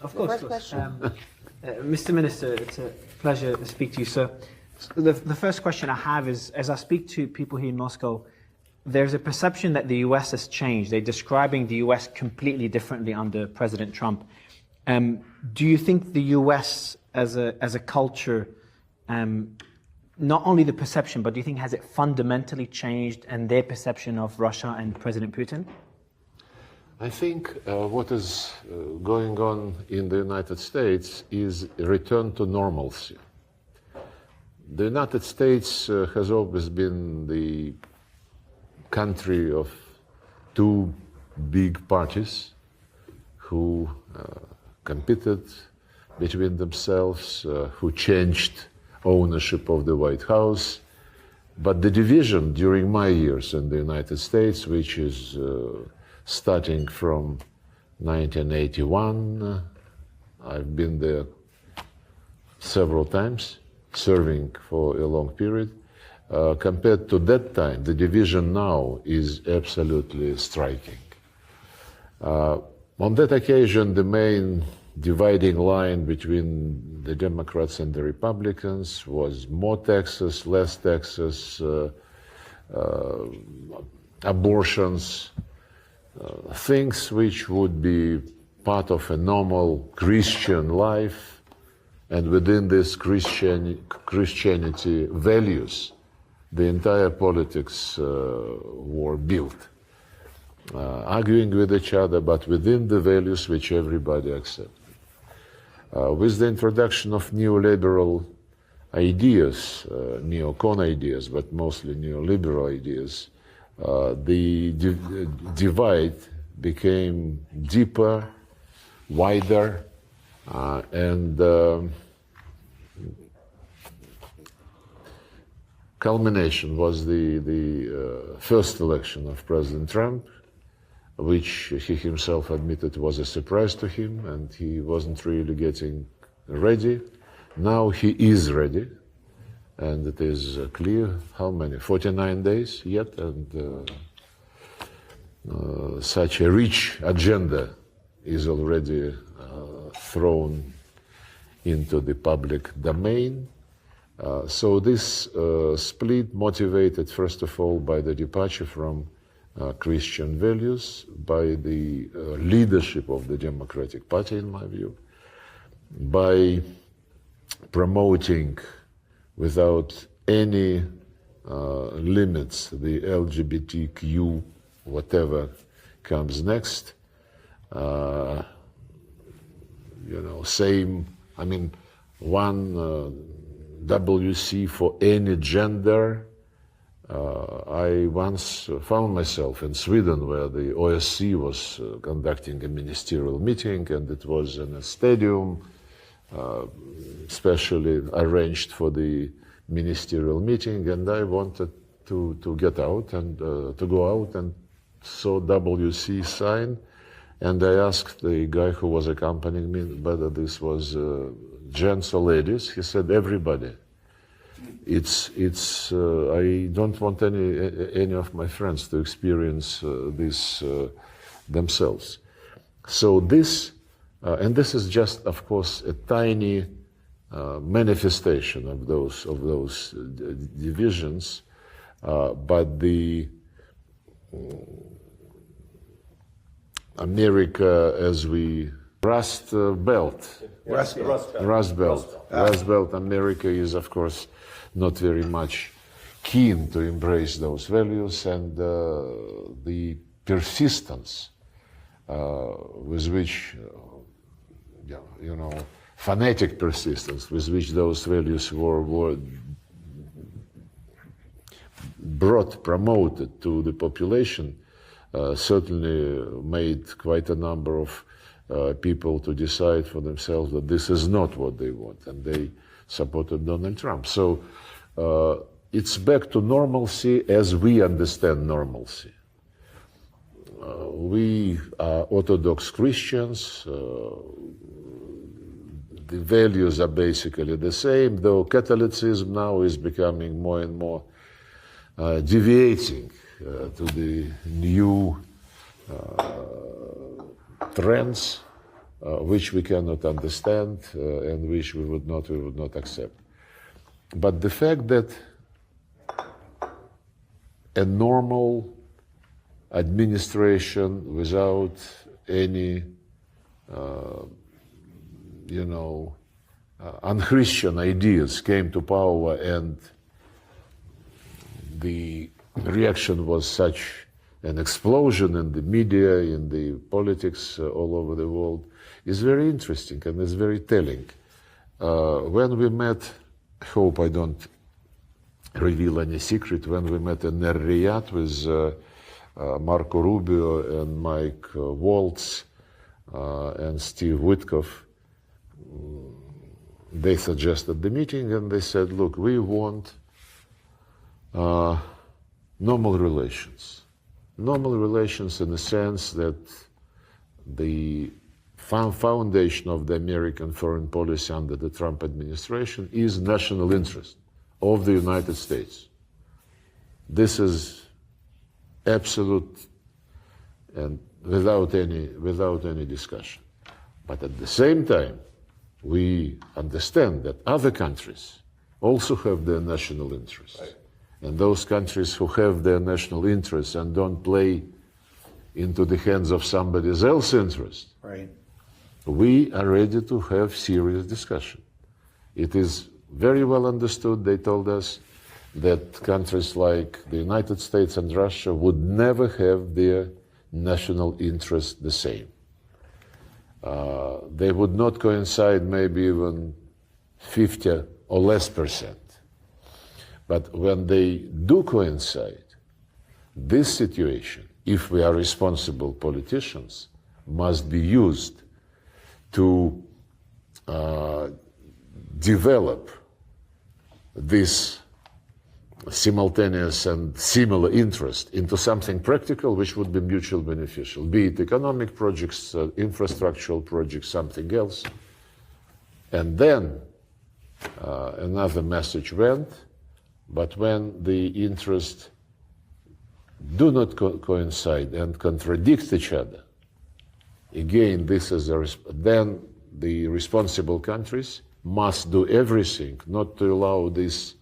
Of course. First question. Mr. Minister, it's a pleasure to speak to you. So, the first question I have is, as I speak to people here in Moscow, there's a perception that the US has changed. They're describing the US completely differently under President Trump. Do you think the US as a culture, not only the perception, but do you think has it fundamentally changed and their perception of Russia and President Putin? I think what is going on in the United States is a return to normalcy. The United States has always been the country of two big parties who competed between themselves, who changed ownership of the White House. But the division during my years in the United States, which is starting from 1981, I've been there several times, serving for a long period. Compared to that time, the division now is absolutely striking. On that occasion, the main dividing line between the Democrats and the Republicans was more taxes, less taxes, abortions, things which would be part of a normal Christian life, and within this Christianity values, the entire politics were built, arguing with each other, but within the values which everybody accepted. With the introduction of neoliberal ideas, neocon ideas, but mostly neoliberal ideas, the divide became deeper, wider, and culmination was the first election of President Trump, which he himself admitted was a surprise to him, and he wasn't really getting ready. Now he is ready, and it is clear how many, 49 days yet, and such a rich agenda is already thrown into the public domain. So this split motivated, first of all, by the departure from Christian values, by the leadership of the Democratic Party, in my view, by promoting without any limits the LGBTQ, whatever comes next. Same, I mean, one WC for any gender. I once found myself in Sweden where the OSCE was conducting a ministerial meeting, and it was in a stadium specially arranged for the ministerial meeting, and I wanted to get out and to go out and saw WC sign, and I asked the guy who was accompanying me whether this was gents or ladies. He said everybody. I don't want any of my friends to experience this themselves. So this, and this is just, of course, a tiny manifestation of those divisions, but the America as we Rust Belt America is, of course, not very much keen to embrace those values, and the persistence with which, fanatic persistence with which those values were promoted to the population certainly made quite a number of people to decide for themselves that this is not what they want, and they supported Donald Trump. So it's back to normalcy as we understand normalcy. We are Orthodox Christians. The values are basically the same, though Catholicism now is becoming more and more deviating to the new trends which we cannot understand and which we would not accept. But the fact that a normal administration without any, unchristian ideas came to power, and the reaction was such an explosion in the media, in the politics all over the world, is very interesting and is very telling. When we met, I hope I don't reveal any secret, when we met in Riyadh with Marco Rubio and Mike Waltz and Steve Witkoff, they suggested the meeting and they said, look, we want normal relations. Normal relations in the sense that the foundation of the American foreign policy under the Trump administration is national interest of the United States. This is absolute and without any discussion. But at the same time, we understand that other countries also have their national interests. Right. And those countries who have their national interests and don't play into the hands of somebody else's interest, right, we are ready to have serious discussion. It is very well understood, they told us, that countries like the United States and Russia would never have their national interests the same. They would not coincide maybe even 50 or less %. But when they do coincide, this situation, if we are responsible politicians, must be used to develop this simultaneous and similar interest into something practical which would be mutually beneficial, be it economic projects, infrastructural projects, something else. And then another message went, but when the interests do not coincide and contradict each other, again, this is then the responsible countries must do everything not to allow this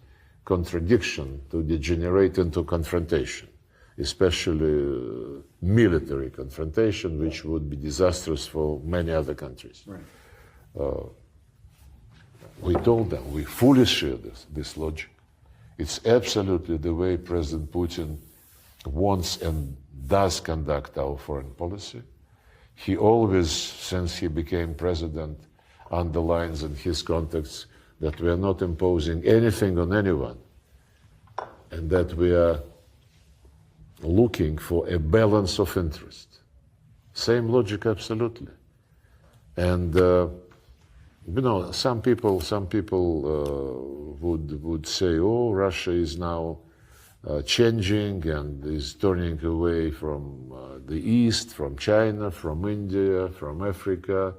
contradiction to degenerate into confrontation, especially military confrontation, which would be disastrous for many other countries. Right. We told them, we fully share this logic. It's absolutely the way President Putin wants and does conduct our foreign policy. He always, since he became president, underlines in his contacts that we are not imposing anything on anyone, and that we are looking for a balance of interest. Same logic, absolutely. And some people would say, "Oh, Russia is now changing and is turning away from the East, from China, from India, from Africa."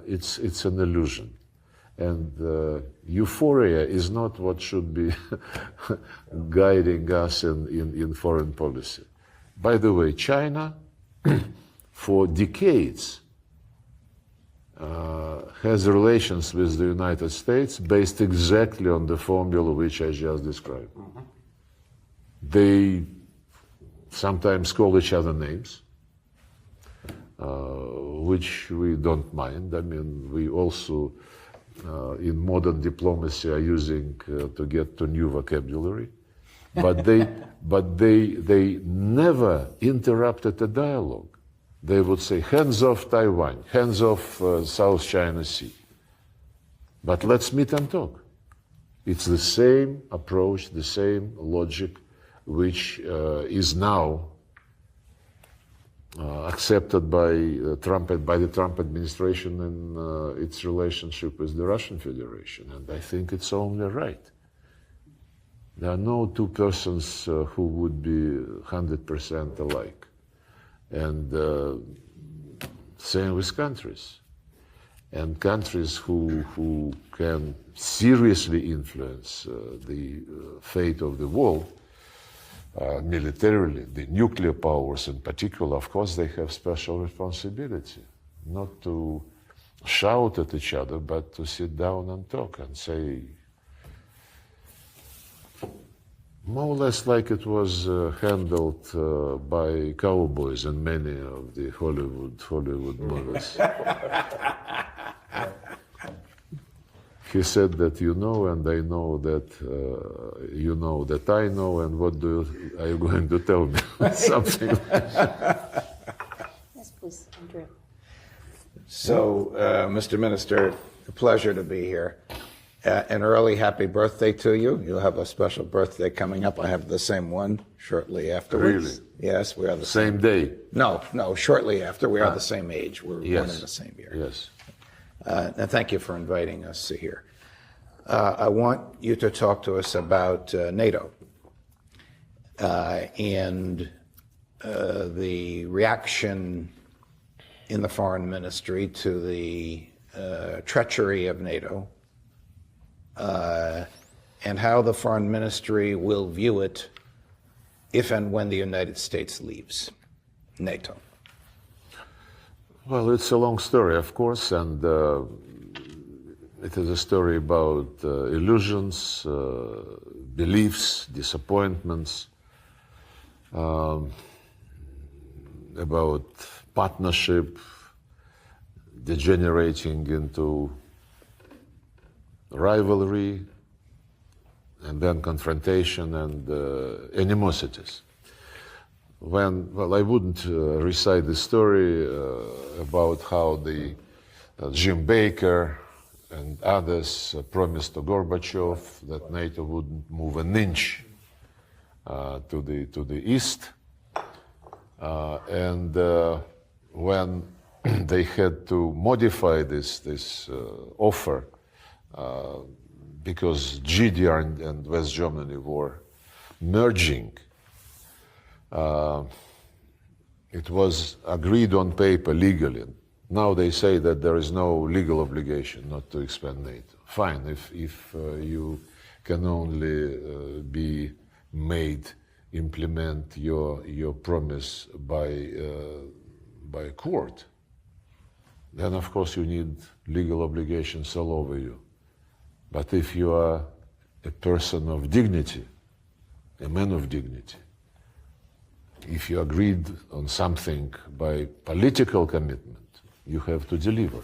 It's an illusion. And euphoria is not what should be guiding us in foreign policy. By the way, China, for decades, has relations with the United States based exactly on the formula which I just described. Mm-hmm. They sometimes call each other names, which we don't mind. I mean, we also, in modern diplomacy, are using to get to new vocabulary. But they never interrupted a dialogue. They would say, hands off Taiwan, hands off South China Sea. But let's meet and talk. It's the same approach, the same logic, which is now accepted by the Trump administration in its relationship with the Russian Federation. And I think it's only right. There are no two persons who would be 100% alike. And same with countries. And countries who can seriously influence the fate of the world, militarily, the nuclear powers in particular, of course, they have special responsibility. not to shout at each other, but to sit down and talk and say, more or less like it was handled by cowboys in many of the Hollywood movies. He said that you know, and I know that you know that I know, and what are you going to tell me? Something like that. Yes, please, Andrew. So, Mr. Minister, a pleasure to be here. An early happy birthday to you. You'll have a special birthday coming up. I have the same one shortly afterwards. Really? Yes, we are the Same day? No, shortly after. We are the same age. We're born in the same year. Yes. And thank you for inviting us here. I want you to talk to us about NATO and the reaction in the foreign ministry to the treachery of NATO, and how the foreign ministry will view it if and when the United States leaves NATO. Well, it's a long story, of course, and it is a story about illusions, beliefs, disappointments, about partnership degenerating into rivalry, and then confrontation and animosities. Well, I wouldn't recite the story about how the Jim Baker and others promised to Gorbachev that NATO wouldn't move an inch to the east, and when they had to modify this offer because GDR and West Germany were merging. It was agreed on paper legally. Now they say that there is no legal obligation not to expand NATO. Fine, if you can only be made implement your promise by court, then of course you need legal obligations all over you. But if you are a person of dignity, a man of dignity, if you agreed on something by political commitment, you have to deliver.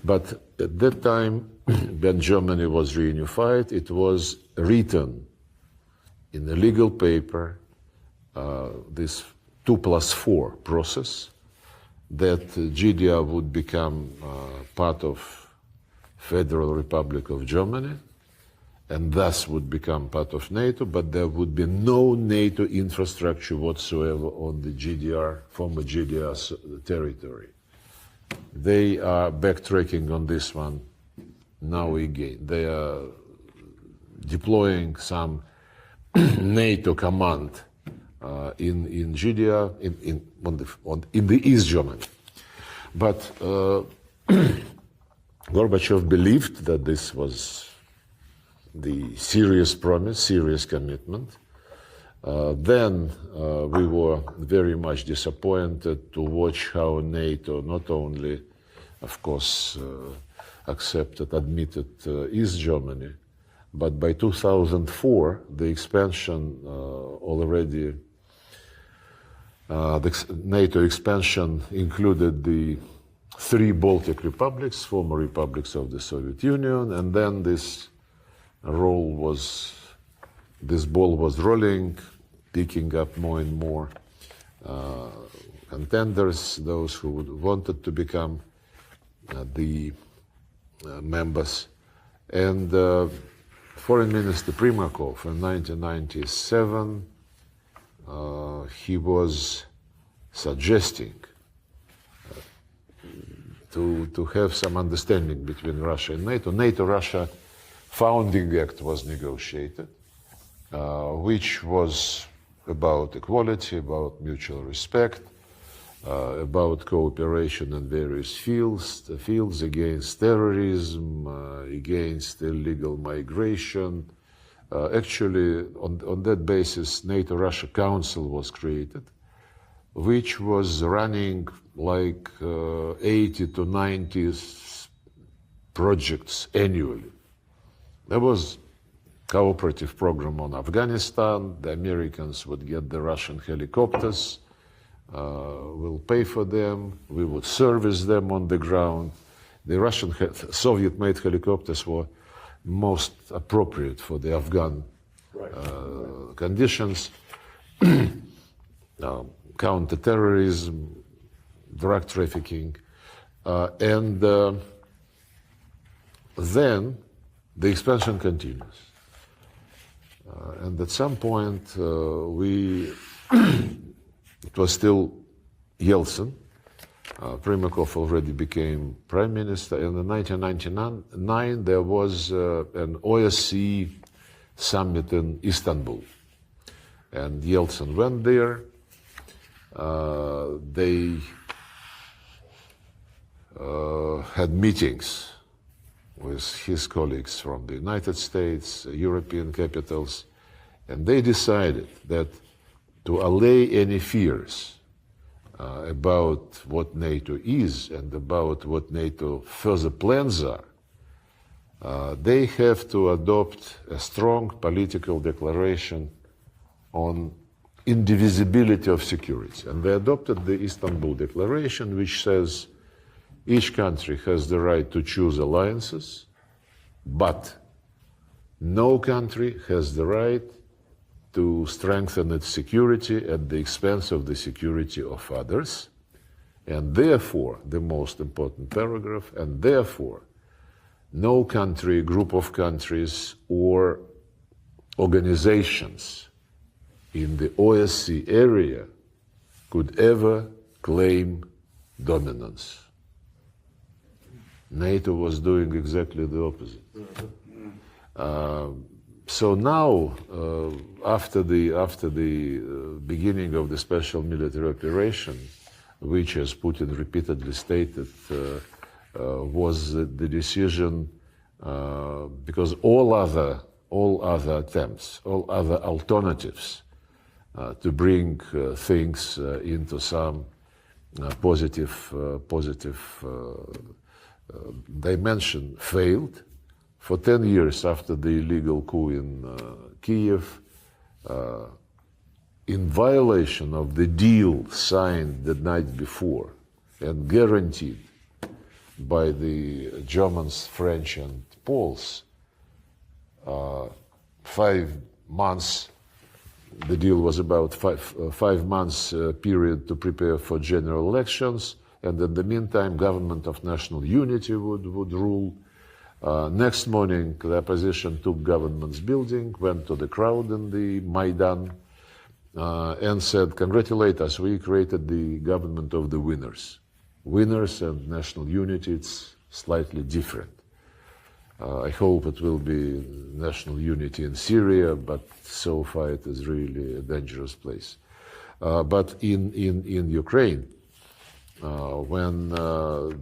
But at that time, when Germany was reunified, it was written in a legal paper, this 2+4 process, that GDR would become part of Federal Republic of Germany, and thus would become part of NATO, but there would be no NATO infrastructure whatsoever on the GDR, former GDR territory. They are backtracking on this one now again. They are deploying some NATO command in GDR, in the East Germany. But Gorbachev believed that this was the serious promise, serious commitment. Then we were very much disappointed to watch how NATO not only, of course, admitted East Germany, but by 2004, the expansion already, the NATO expansion included the 3 Baltic republics, former republics of the Soviet Union, and then this ball was rolling, picking up more and more contenders, those who wanted to become the members. And Foreign Minister Primakov in 1997, he was suggesting to have some understanding between Russia and NATO. NATO-Russia Founding Act was negotiated, which was about equality, about mutual respect, about cooperation in various fields against terrorism, against illegal migration. Actually, on that basis, NATO-Russia Council was created, which was running like 80 to 90 projects annually. There was cooperative program on Afghanistan. The Americans would get the Russian helicopters. We'll pay for them. We would service them on the ground. The Russian Soviet-made helicopters were most appropriate for the Afghan conditions. Counter-terrorism, drug trafficking, and then the expansion continues. And at some point, it was still Yeltsin. Primakov already became prime minister. And in 1999, there was an OSCE summit in Istanbul. And Yeltsin went there. They had meetings with his colleagues from the United States, European capitals, and they decided that to allay any fears about what NATO is and about what NATO further plans are, they have to adopt a strong political declaration on indivisibility of security. And they adopted the Istanbul Declaration, which says each country has the right to choose alliances, but no country has the right to strengthen its security at the expense of the security of others. And therefore, the most important paragraph, and therefore, no country, group of countries, or organizations in the OSCE area could ever claim dominance. NATO was doing exactly the opposite. So now, after the beginning of the special military operation, which, as Putin repeatedly stated, was the decision because all other attempts, all other alternatives to bring things into some positive dimension failed. For 10 years after the illegal coup in Kiev, in violation of the deal signed the night before and guaranteed by the Germans, French, and Poles, 5 months, the deal was about 5 months period to prepare for general elections, and in the meantime, government of national unity would rule. Next morning, the opposition took government's building, went to the crowd in the Maidan, and said, "Congratulate us, we created the government of the winners." Winners and national unity, it's slightly different. I hope it will be national unity in Syria, but so far it is really a dangerous place. But in Ukraine, when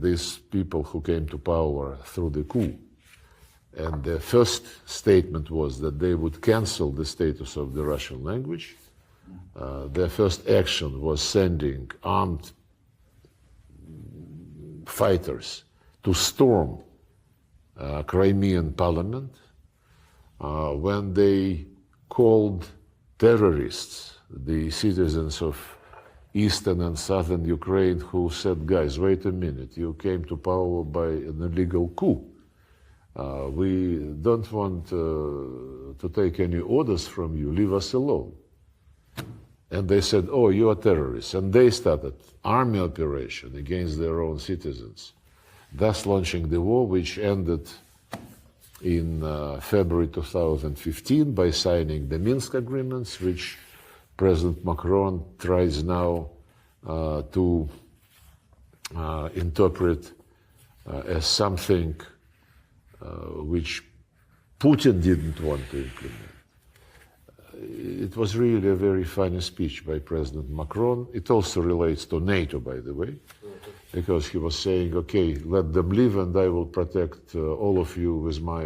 these people who came to power through the coup, and their first statement was that they would cancel the status of the Russian language, their first action was sending armed fighters to storm Crimean parliament, when they called terrorists the citizens of eastern and southern Ukraine who said, "Guys, wait a minute, you came to power by an illegal coup. We don't want to take any orders from you, leave us alone." And they said, "Oh, you are terrorists." And they started army operation against their own citizens, thus launching the war, which ended in February 2015 by signing the Minsk agreements, which President Macron tries now to interpret as something which Putin didn't want to implement. It was really a very funny speech by President Macron. It also relates to NATO, by the way, because he was saying, "Okay, let them live and I will protect all of you with my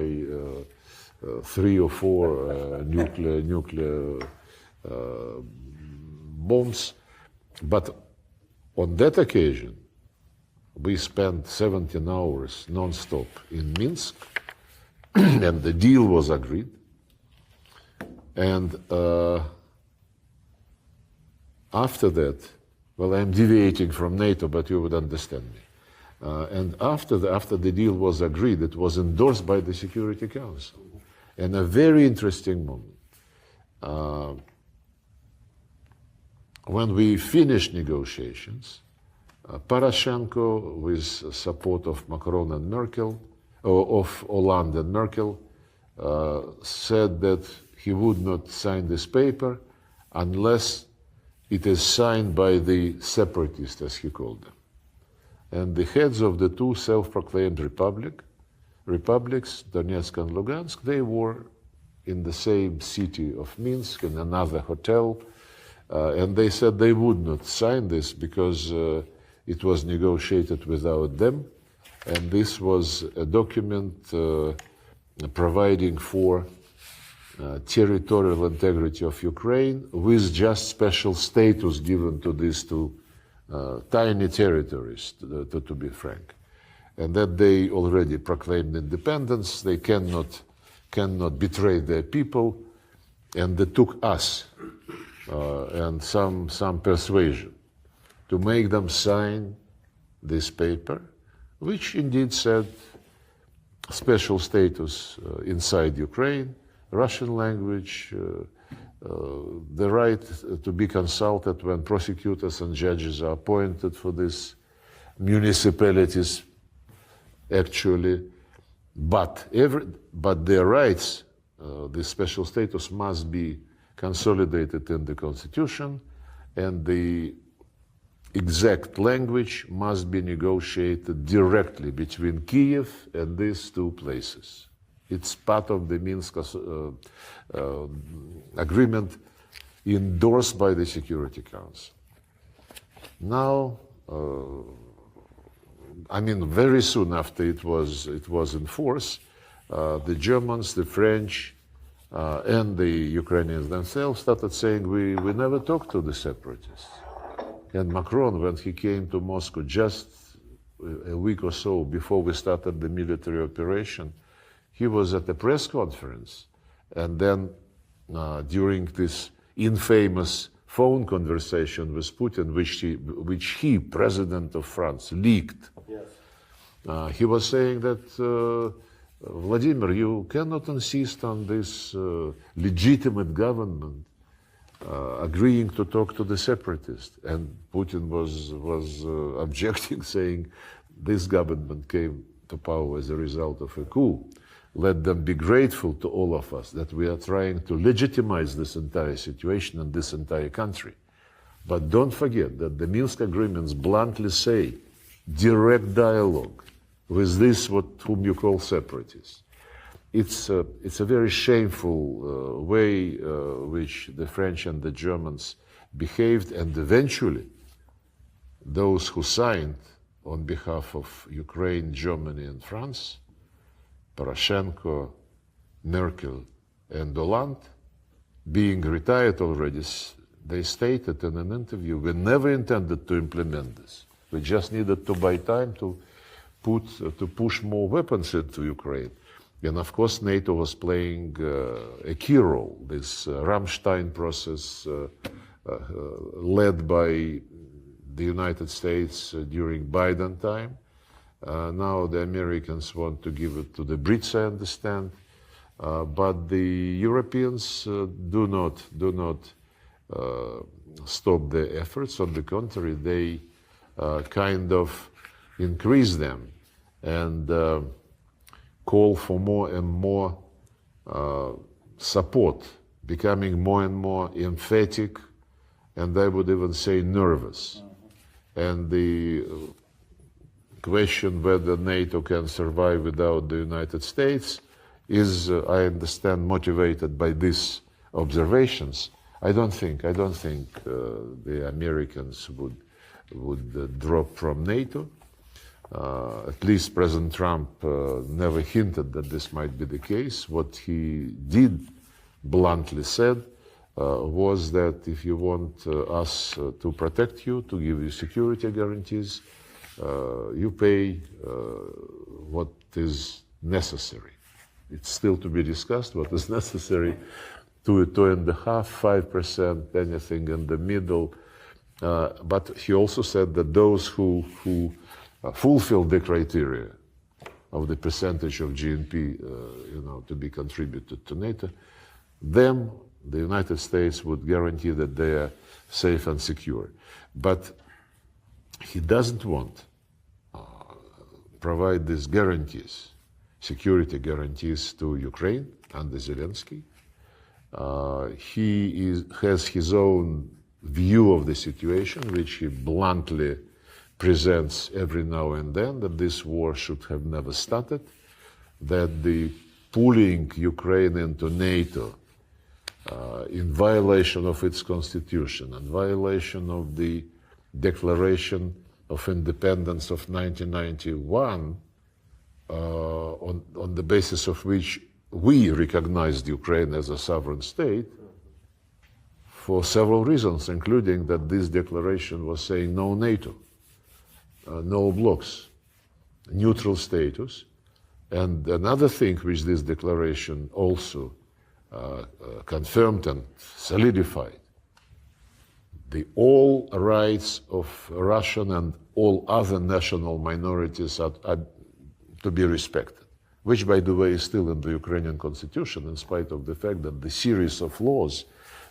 3 or 4 nuclear bombs." But On that occasion, we spent 17 hours non-stop in Minsk, and the deal was agreed. And after that, well, I'm deviating from NATO, but you would understand me. And after the deal was agreed, it was endorsed by the Security Council. And a very interesting moment. When we finished negotiations, Poroshenko, with support of Macron and Merkel, of Hollande and Merkel, said that he would not sign this paper unless it is signed by the separatists, as he called them. And the heads of the two self-proclaimed republics, Donetsk and Lugansk, they were in the same city of Minsk, in another hotel, and they said they would not sign this because it was negotiated without them, and this was a document providing for territorial integrity of Ukraine with just special status given to these two tiny territories, to be frank. And that they already proclaimed independence, they cannot betray their people, and they took us and some persuasion to make them sign this paper, which indeed said special status inside Ukraine, Russian language, the right to be consulted when prosecutors and judges are appointed for these municipalities, actually, but their rights, the special status must be consolidated in the constitution, and the exact language must be negotiated directly between Kiev and these two places. It's part of the Minsk agreement endorsed by the Security Council. Now, I mean, very soon after it was in force, the Germans, the French, and the Ukrainians themselves started saying, we never talked to the separatists. And Macron, when he came to Moscow just a week or so before we started the military operation, he was at a press conference, and then during this infamous phone conversation with Putin, which he, President of France, leaked, yes. He was saying that, Vladimir, you cannot insist on this legitimate government agreeing to talk to the separatists. And Putin was objecting, saying this government came to power as a result of a coup. Let them be grateful to all of us that we are trying to legitimize this entire situation and this entire country. But don't forget that the Minsk agreements bluntly say direct dialogue with this whom you call separatists. It's a very shameful way which the French and the Germans behaved, and eventually those who signed on behalf of Ukraine, Germany, and France, Poroshenko, Merkel, and Hollande, being retired already, they stated in an interview, we never intended to implement this. We just needed to buy time to push more weapons into Ukraine. And of course, NATO was playing a key role. This Ramstein process led by the United States during Biden time. Now the Americans want to give it to the Brits, I understand, but the Europeans do not stop their efforts. On the contrary, they kind of increase them and call for more and more support, becoming more and more emphatic, and I would even say nervous. And the question whether NATO can survive without the United States is, I understand, motivated by these observations. I don't think the Americans would drop from NATO. At least President Trump never hinted that this might be the case. What he did bluntly said was that if you want us to protect you, to give you security guarantees, you pay what is necessary. It's still to be discussed what is necessary, 2.5%, 5%, anything in the middle. But he also said that those who fulfill the criteria of the percentage of GNP, to be contributed to NATO, them, the United States would guarantee that they are safe and secure. But he doesn't want provide these guarantees, security guarantees to Ukraine under Zelensky. He has his own view of the situation, which he bluntly presents every now and then, that this war should have never started, that the pulling Ukraine into NATO in violation of its constitution and violation of the Declaration of Independence of 1991, on the basis of which we recognized Ukraine as a sovereign state, for several reasons, including that this declaration was saying no NATO, no blocks, neutral status. And another thing which this declaration also confirmed and solidified, the all rights of Russian and all other national minorities are to be respected, which, by the way, is still in the Ukrainian constitution, in spite of the fact that the series of laws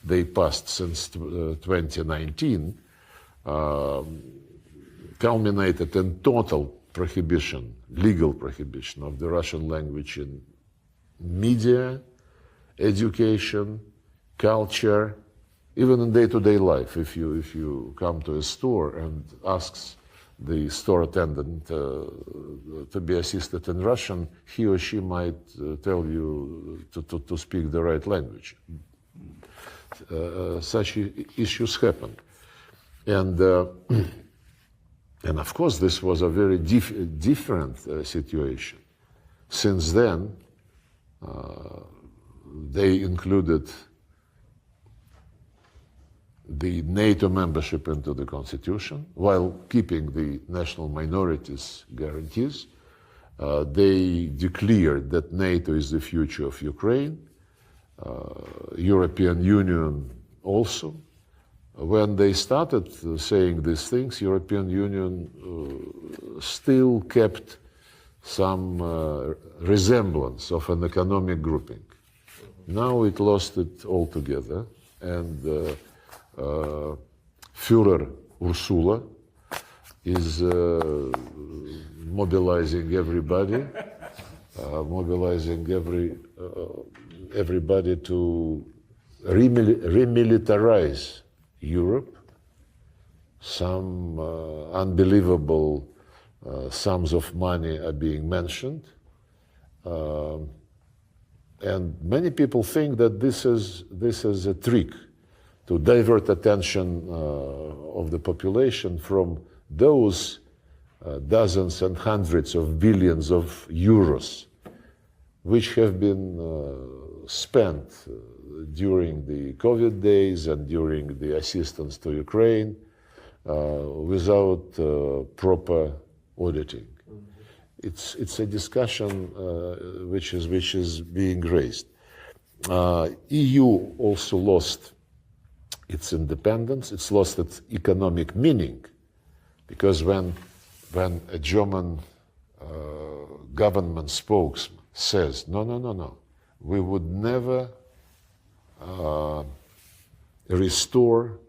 they passed since 2019 culminated in total prohibition, legal prohibition of the Russian language in media, education, culture, even in day-to-day life. If you come to a store and asks the store attendant to be assisted in Russian, he or she might tell you to speak the right language. Such issues happen. And of course, this was a very different situation. Since then, they included the NATO membership into the constitution while keeping the national minorities guarantees. They declared that NATO is the future of Ukraine, European Union also. When they started saying these things, European Union still kept some resemblance of an economic grouping. Now it lost it altogether, and Führer Ursula is mobilizing everybody, everybody to remilitarize Europe. Some unbelievable sums of money are being mentioned. And many people think that this is a trick to divert attention of the population from those dozens and hundreds of billions of euros which have been spent during the COVID days and during the assistance to Ukraine without proper auditing. It's a discussion which is being raised. EU also lost its independence. It's lost its economic meaning, because when a German government spokesman says, no, we would never restore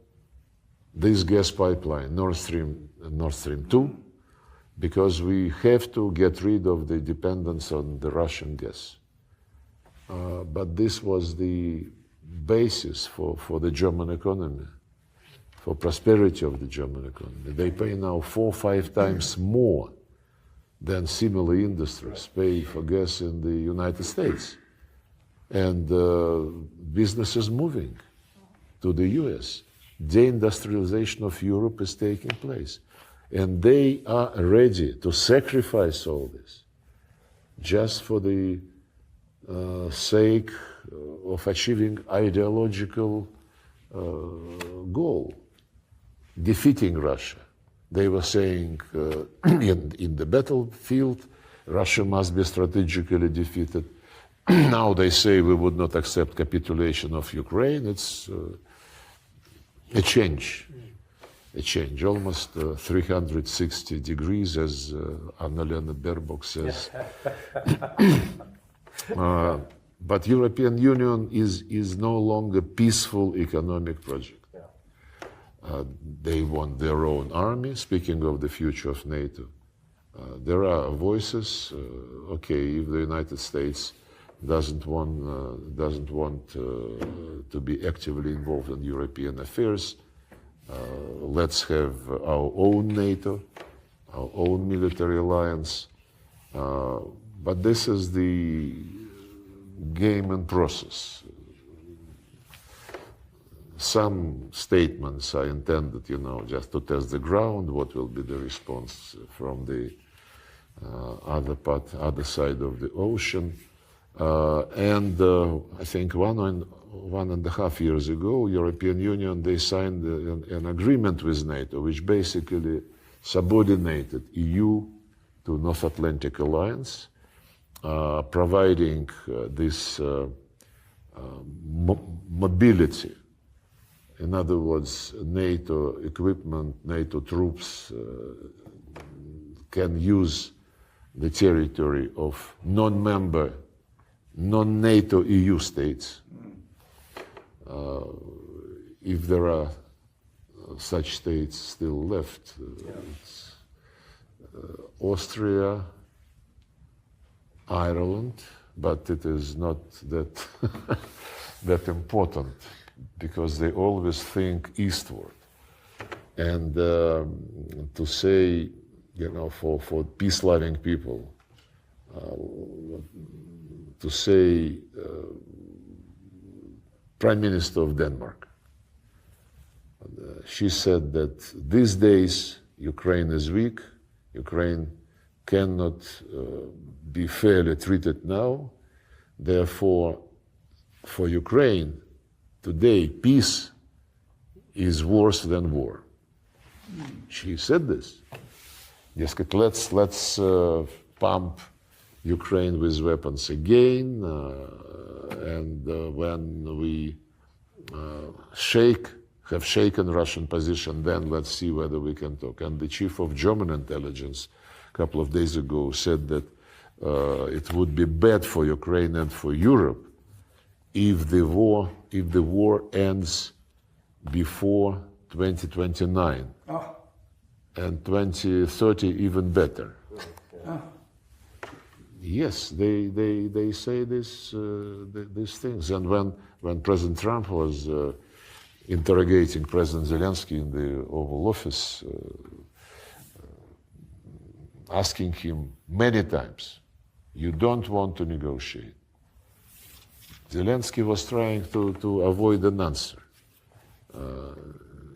this gas pipeline, Nord Stream 2, because we have to get rid of the dependence on the Russian gas. But this was the basis for the German economy, for prosperity of the German economy. They pay now 4 or 5 times more than similar industries pay for gas in the United States. And business is moving to the US. Deindustrialization of Europe is taking place. And they are ready to sacrifice all this just for the sake of achieving ideological goal, defeating Russia. They were saying in the battlefield, Russia must be strategically defeated. Now they say we would not accept capitulation of Ukraine. It's a change, almost 360 degrees, as Annalena Baerbock says. But European Union is no longer peaceful economic project. They want their own army. Speaking of the future of NATO, there are voices. Okay, if the United States doesn't want to be actively involved in European affairs, let's have our own NATO, our own military alliance. But this is the game and process. Some statements are intended, just to test the ground. What will be the response from the other side of the ocean? And I think 1.5 years ago, European Union, they signed an agreement with NATO, which basically subordinated EU to North Atlantic Alliance, providing this mobility. In other words, NATO equipment, NATO troops can use the territory of non-member, non-NATO EU states. If there are such states still left, it's Austria, Ireland, but it is not that that important, because they always think eastward. And to say, for peace-loving people, to say Prime Minister of Denmark, she said that these days Ukraine is weak, Ukraine cannot be fairly treated now, therefore for Ukraine today peace is worse than war. She said this. Дескать, let's pump Ukraine with weapons again, and when we have shaken Russian position, then let's see whether we can talk. And the chief of German intelligence a couple of days ago said that it would be bad for Ukraine and for Europe if the war ends before 2029. Oh. And 2030 even better. Oh. Yes, they say these things. And when President Trump was interrogating President Zelensky in the Oval Office, asking him many times, you don't want to negotiate. Zelensky was trying to avoid an answer.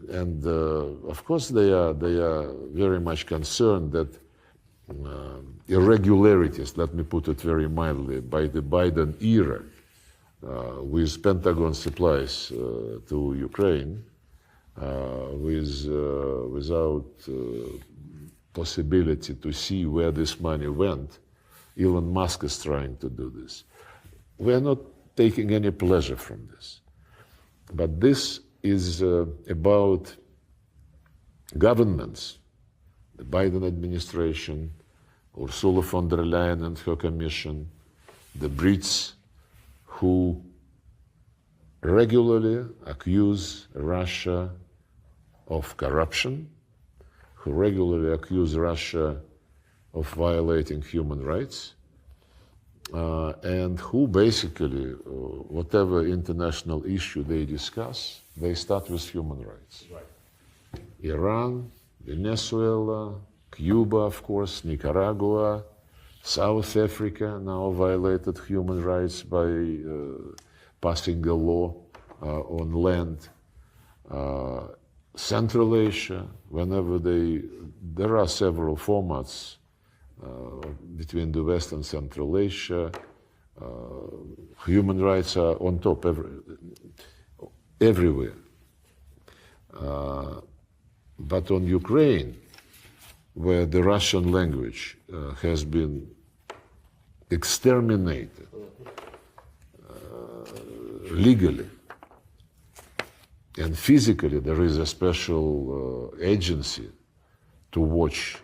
And of course they are very much concerned that irregularities, let me put it very mildly, by the Biden era with Pentagon supplies to Ukraine, without possibility to see where this money went. Elon Musk is trying to do this. We are not taking any pleasure from this. But this is about governments, the Biden administration, Ursula von der Leyen and her commission, the Brits, who regularly accuse Russia of corruption, who regularly accuse Russia of violating human rights, and who basically, whatever international issue they discuss, they start with human rights. Right. Iran, Venezuela, Cuba, of course, Nicaragua, South Africa now violated human rights by passing a law on land. Central Asia, whenever there are several formats between the West and Central Asia, human rights are on top everywhere. But on Ukraine, where the Russian language has been exterminated legally and physically, there is a special agency to watch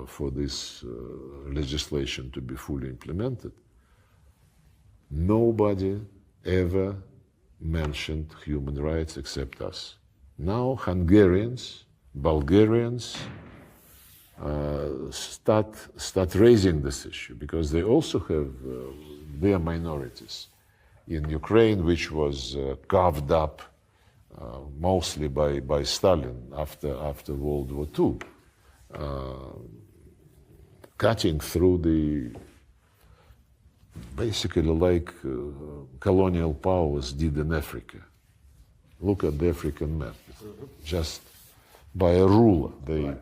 for this legislation to be fully implemented. Nobody ever mentioned human rights except us. Now Hungarians, Bulgarians start raising this issue because they also have their minorities. In Ukraine, which was carved up mostly by Stalin after World War II, cutting through the basically like colonial powers did in Africa. Look at the African map. Just by a ruler, they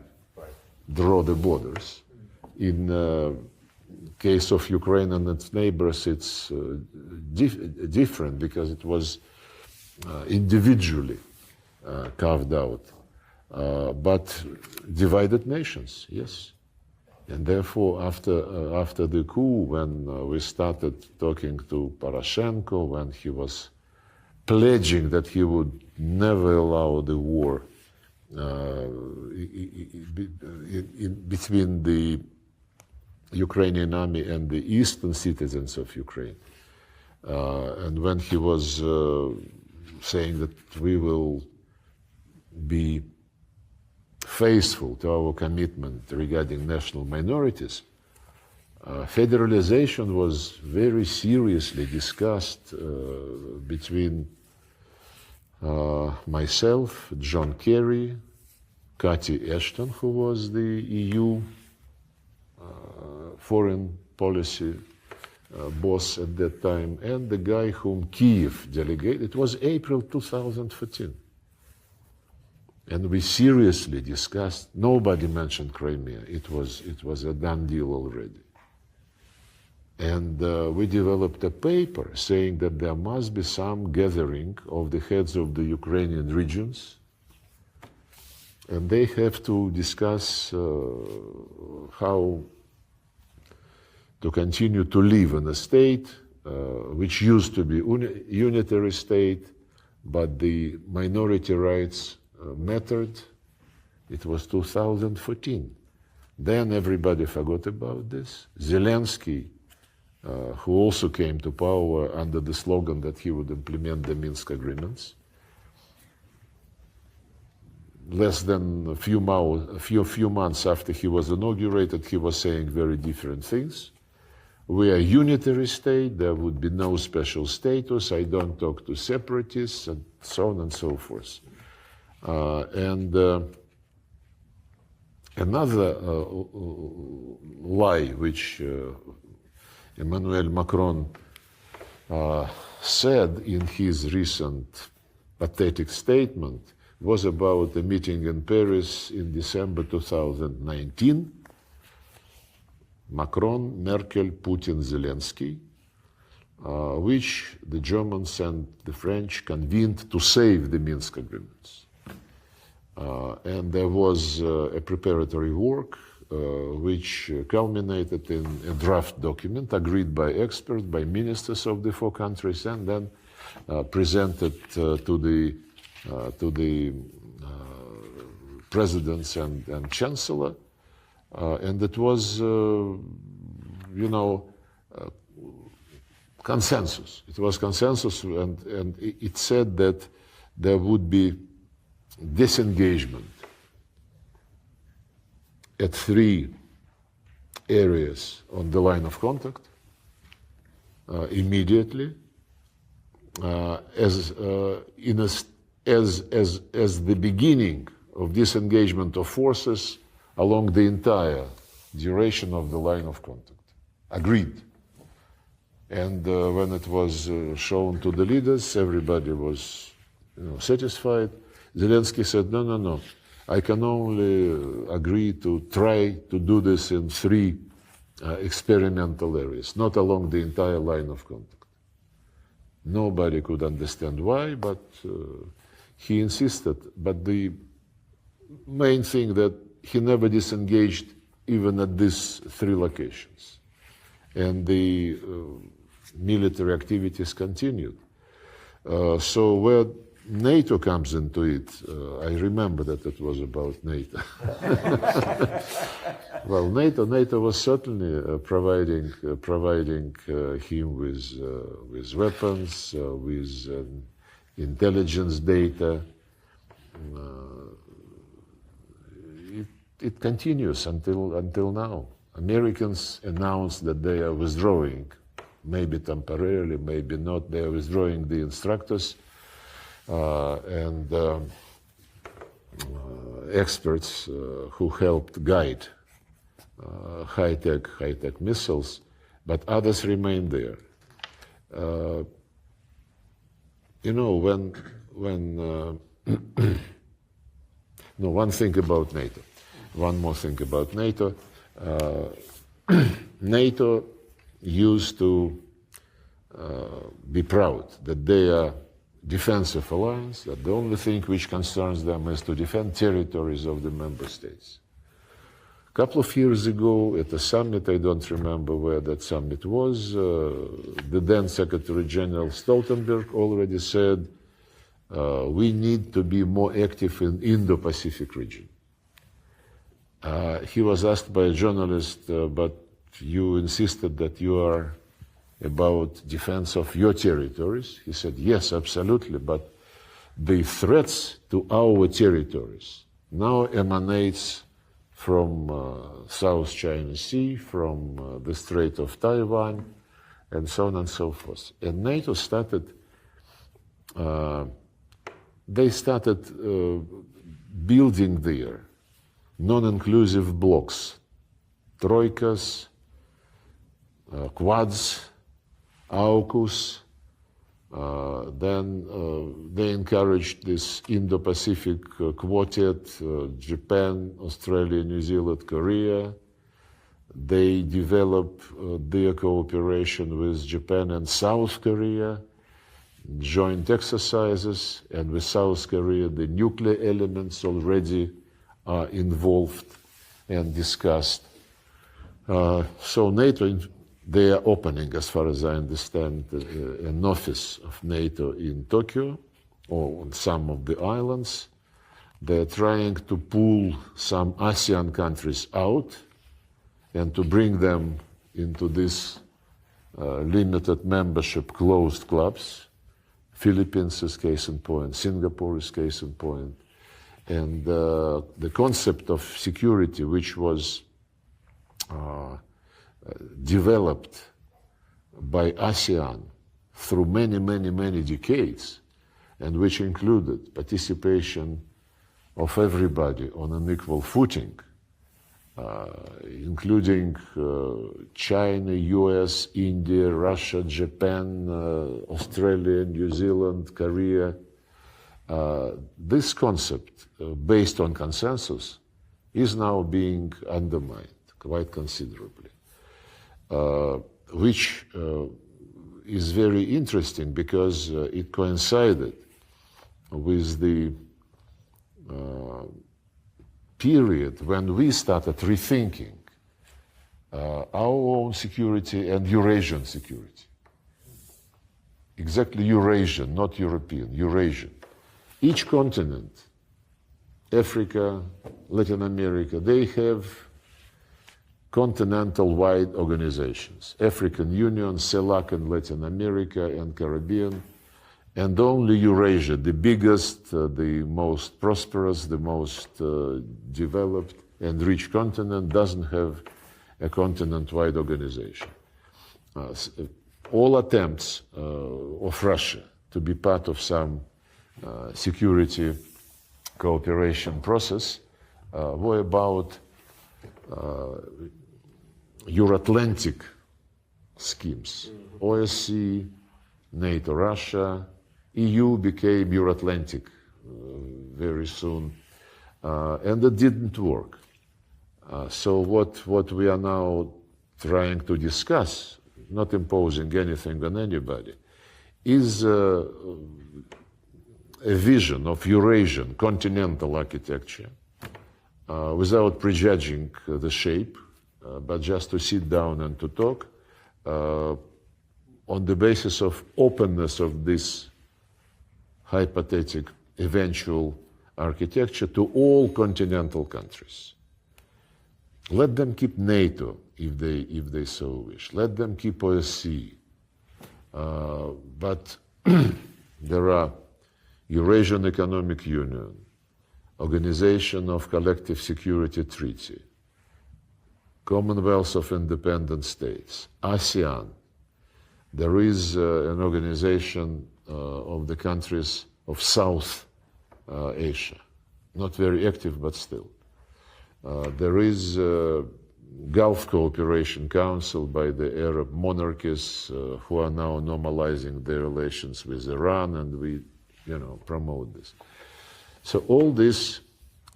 draw the borders. In case of Ukraine and its neighbors, it's different because it was individually carved out. But divided nations, yes. And therefore, after the coup, when we started talking to Poroshenko, when he was pledging that he would never allow the war between the Ukrainian army and the eastern citizens of Ukraine, and when he was saying that we will be faithful to our commitment regarding national minorities, federalization was very seriously discussed between myself, John Kerry, Cathy Ashton, who was the EU foreign policy boss at that time, and the guy whom Kiev delegated. It was April 2014. And we seriously discussed, nobody mentioned Crimea. It was a done deal already. And we developed a paper saying that there must be some gathering of the heads of the Ukrainian regions, and they have to discuss how to continue to live in a state which used to be unitary state, but the minority rights mattered. It was 2014. Then everybody forgot about this. Zelensky, who also came to power under the slogan that he would implement the Minsk agreements. Less than a few months after he was inaugurated, he was saying very different things. We are a unitary state, there would be no special status, I don't talk to separatists, and so on and so forth. Another lie which Emmanuel Macron said in his recent pathetic statement was about a meeting in Paris in December 2019. Macron, Merkel, Putin, Zelensky, which the Germans and the French convened to save the Minsk agreements. And there was a preparatory work which culminated in a draft document agreed by experts, by ministers of the four countries, and then presented to the presidents and chancellor. And it was, consensus. It was consensus, and it said that there would be disengagement at 3 areas on the line of contact immediately, as the beginning of disengagement of forces along the entire duration of the line of contact. Agreed. And when it was shown to the leaders, everybody was satisfied. Zelensky said, no, I can only agree to try to do this in 3 experimental areas, not along the entire line of contact. Nobody could understand why, but he insisted. But the main thing that he never disengaged even at these 3 locations. And the military activities continued. So where NATO comes into it, I remember that it was about NATO. Well, NATO was certainly providing him with weapons, with intelligence data. It continues until now. Americans announced that they are withdrawing, maybe temporarily, maybe not. They are withdrawing the instructors and experts who helped guide high-tech missiles, but others remain there. You know, when no, one thing about NATO. One more thing about NATO. NATO used to be proud that they are defensive alliance, that the only thing which concerns them is to defend territories of the member states. A couple of years ago at a summit, I don't remember where that summit was, the then Secretary General Stoltenberg already said, we need to be more active in Indo-Pacific region. He was asked by a journalist, but you insisted that you are about defense of your territories. He said, yes, absolutely, but the threats to our territories now emanates from South China Sea, from the Strait of Taiwan, and so on and so forth. And NATO started, they started building there non-inclusive blocks, troikas, quads, AUKUS. Then they encouraged this Indo-Pacific quartet, Japan, Australia, New Zealand, Korea. They developed their cooperation with Japan and South Korea, joint exercises, and with South Korea, the nuclear elements already are involved and discussed. So NATO, they are opening, as far as I understand, an office of NATO in Tokyo or on some of the islands. They're trying to pull some ASEAN countries out and to bring them into this limited membership closed clubs. Philippines is case in point, Singapore is case in point. And the concept of security, which was developed by ASEAN through many decades, and which included participation of everybody on an equal footing, including China, US, India, Russia, Japan, Australia, New Zealand, Korea. This concept, based on consensus, is now being undermined quite considerably, which is very interesting because it coincided with the period when we started rethinking our own security and Eurasian security. Exactly Eurasian, not European, Eurasian. Each continent, Africa, Latin America, they have continental-wide organizations. African Union, CELAC in Latin America and Caribbean, and only Eurasia, the biggest, the most prosperous, the most developed and rich continent, doesn't have a continent-wide organization. All attempts of Russia to be part of some security cooperation process were about Euro-Atlantic schemes. OSCE, NATO, Russia, EU became Euro-Atlantic very soon, and it didn't work. So what we are now trying to discuss, not imposing anything on anybody, is a vision of Eurasian continental architecture without prejudging the shape, but just to sit down and to talk on the basis of openness of this hypothetical eventual architecture to all continental countries. Let them keep NATO if they so wish. Let them keep OSCE. But there are Eurasian Economic Union, Organization of Collective Security Treaty, Commonwealth of Independent States, ASEAN. There is an organization of the countries of South Asia, not very active, but still. There is Gulf Cooperation Council by the Arab monarchies who are now normalizing their relations with Iran, and we, promote this. So all these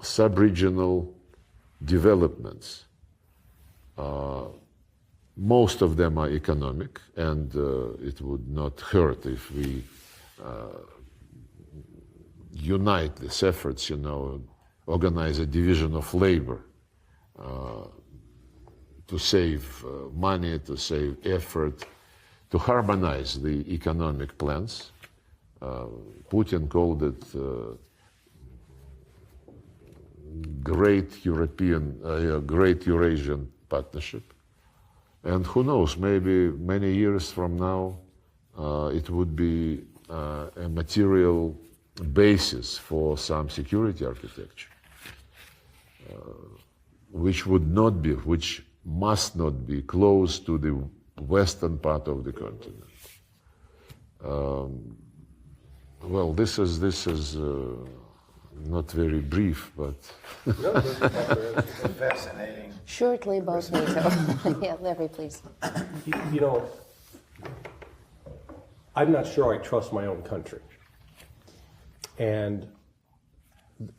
sub-regional developments, most of them are economic, and it would not hurt if we unite these efforts, organize a division of labor to save money, to save effort, to harmonize the economic plans. Putin called it Great Eurasian Partnership. And who knows, maybe many years from now, it would be a material basis for some security architecture, which must not be close to the western part of the continent. Well, this is not very brief, but fascinating. Shortly about NATO. Yeah, Larry, please. I'm not sure I trust my own country. And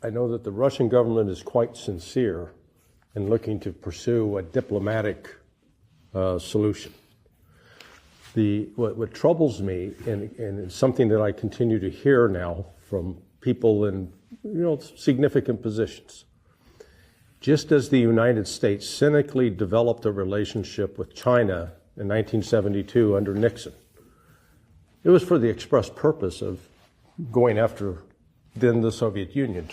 I know that the Russian government is quite sincere in looking to pursue a diplomatic solution. What troubles me, and it's something that I continue to hear now from people in significant positions, just as the United States cynically developed a relationship with China in 1972 under Nixon, it was for the express purpose of going after then the Soviet Union,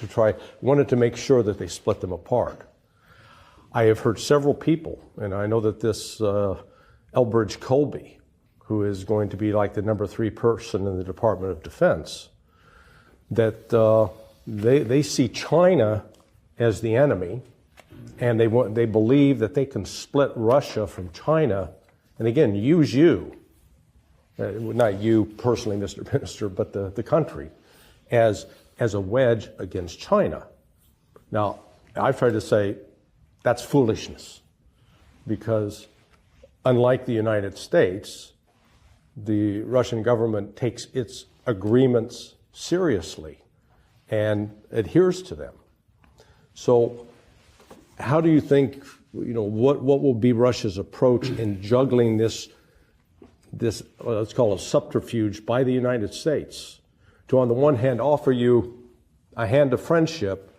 wanted to make sure that they split them apart. I have heard several people, and I know that this Elbridge Colby, who is going to be like the number 3 person in the Department of Defense, that they see China as the enemy, and they believe that they can split Russia from China, and again, use you, not you personally, Mr. Minister, but the country, as a wedge against China. Now, I've tried to say that's foolishness, because unlike the United States, the Russian government takes its agreements seriously and adheres to them. So how do you think, what will be Russia's approach in juggling this let's call it subterfuge by the United States to, on the one hand, offer you a hand of friendship,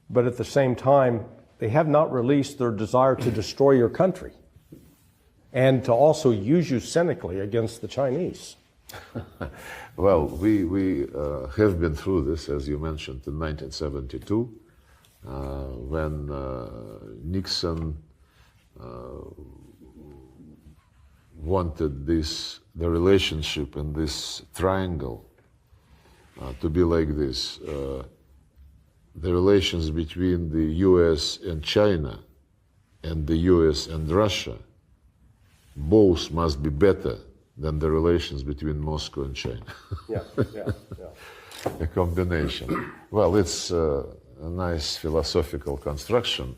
but at the same time, they have not released their desire to destroy your country and to also use you cynically against the Chinese? Well, we have been through this, as you mentioned, in 1972, when Nixon wanted the relationship in this triangle to be like this. The relations between the US and China and the US and Russia, both must be better than the relations between Moscow and China. Yeah. A combination. Well, it's a nice philosophical construction,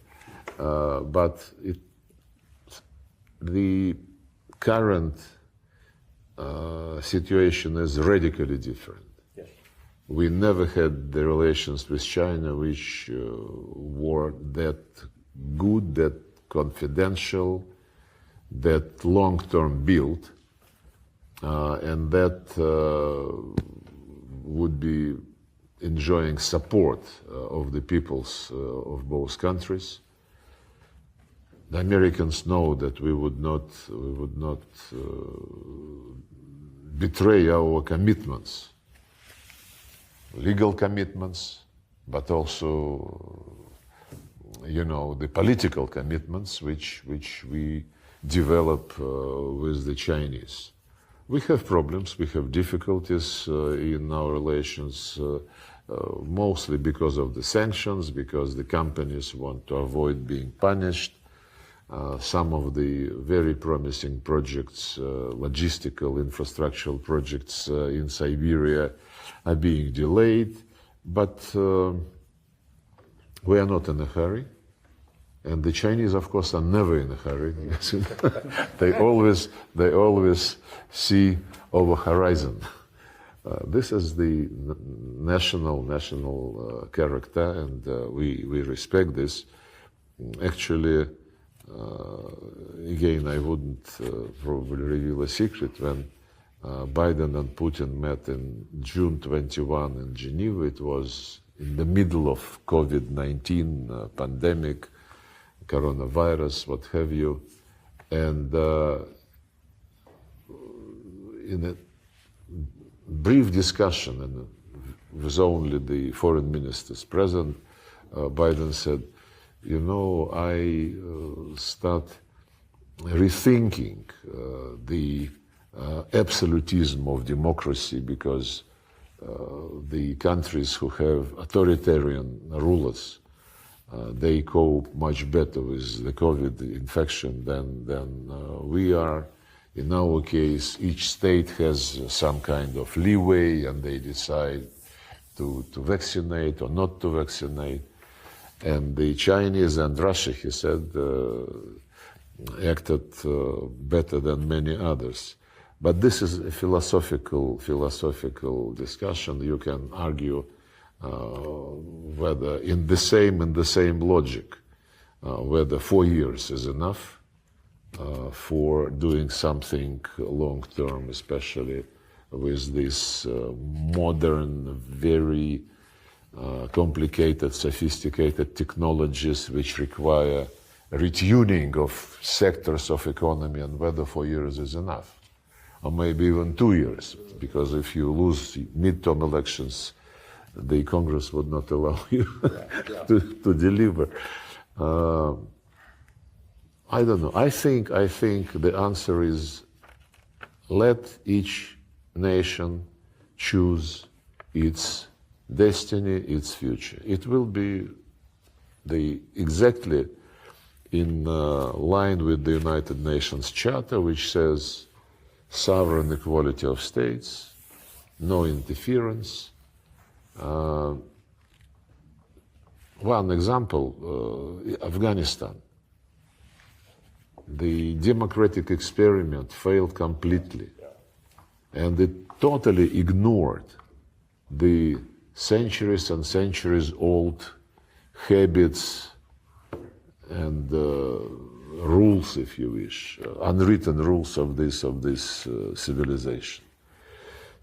but the current situation is radically different. Yes. We never had the relations with China which were that good, that confidential, that long-term built, and that would be enjoying support of the peoples of both countries. The Americans know that we would not betray our commitments, legal commitments, but also, the political commitments which we develop with the Chinese. We have problems, we have difficulties in our relations, mostly because of the sanctions, because the companies want to avoid being punished. Some of the very promising projects, logistical, infrastructural projects in Siberia are being delayed, but we are not in a hurry. And the Chinese, of course, are never in a hurry. They always see over horizon. This is the national character, and we respect this. Actually, again, I wouldn't probably reveal a secret. When Biden and Putin met in June 21 in Geneva, it was in the middle of COVID-19 pandemic, coronavirus, what have you, and in a brief discussion, and with only the foreign ministers present, Biden said, I start rethinking the absolutism of democracy, because the countries who have authoritarian rulers, they cope much better with the COVID infection than we are. In our case, each state has some kind of leeway, and they decide to vaccinate or not to vaccinate. And the Chinese and Russia, he said, acted better than many others. But this is a philosophical discussion. You can argue whether in the same logic, whether 4 years is enough for doing something long term, especially with these modern, very complicated, sophisticated technologies which require retuning of sectors of economy, and whether 4 years is enough, or maybe even 2 years, because if you lose midterm elections, the Congress would not allow you to deliver. I don't know. I think the answer is, let each nation choose its destiny, its future. It will be exactly in line with the United Nations Charter, which says sovereign equality of states, no interference. One example, Afghanistan. The democratic experiment failed completely, and it totally ignored the centuries and centuries old habits and rules, if you wish, unwritten rules of this civilization.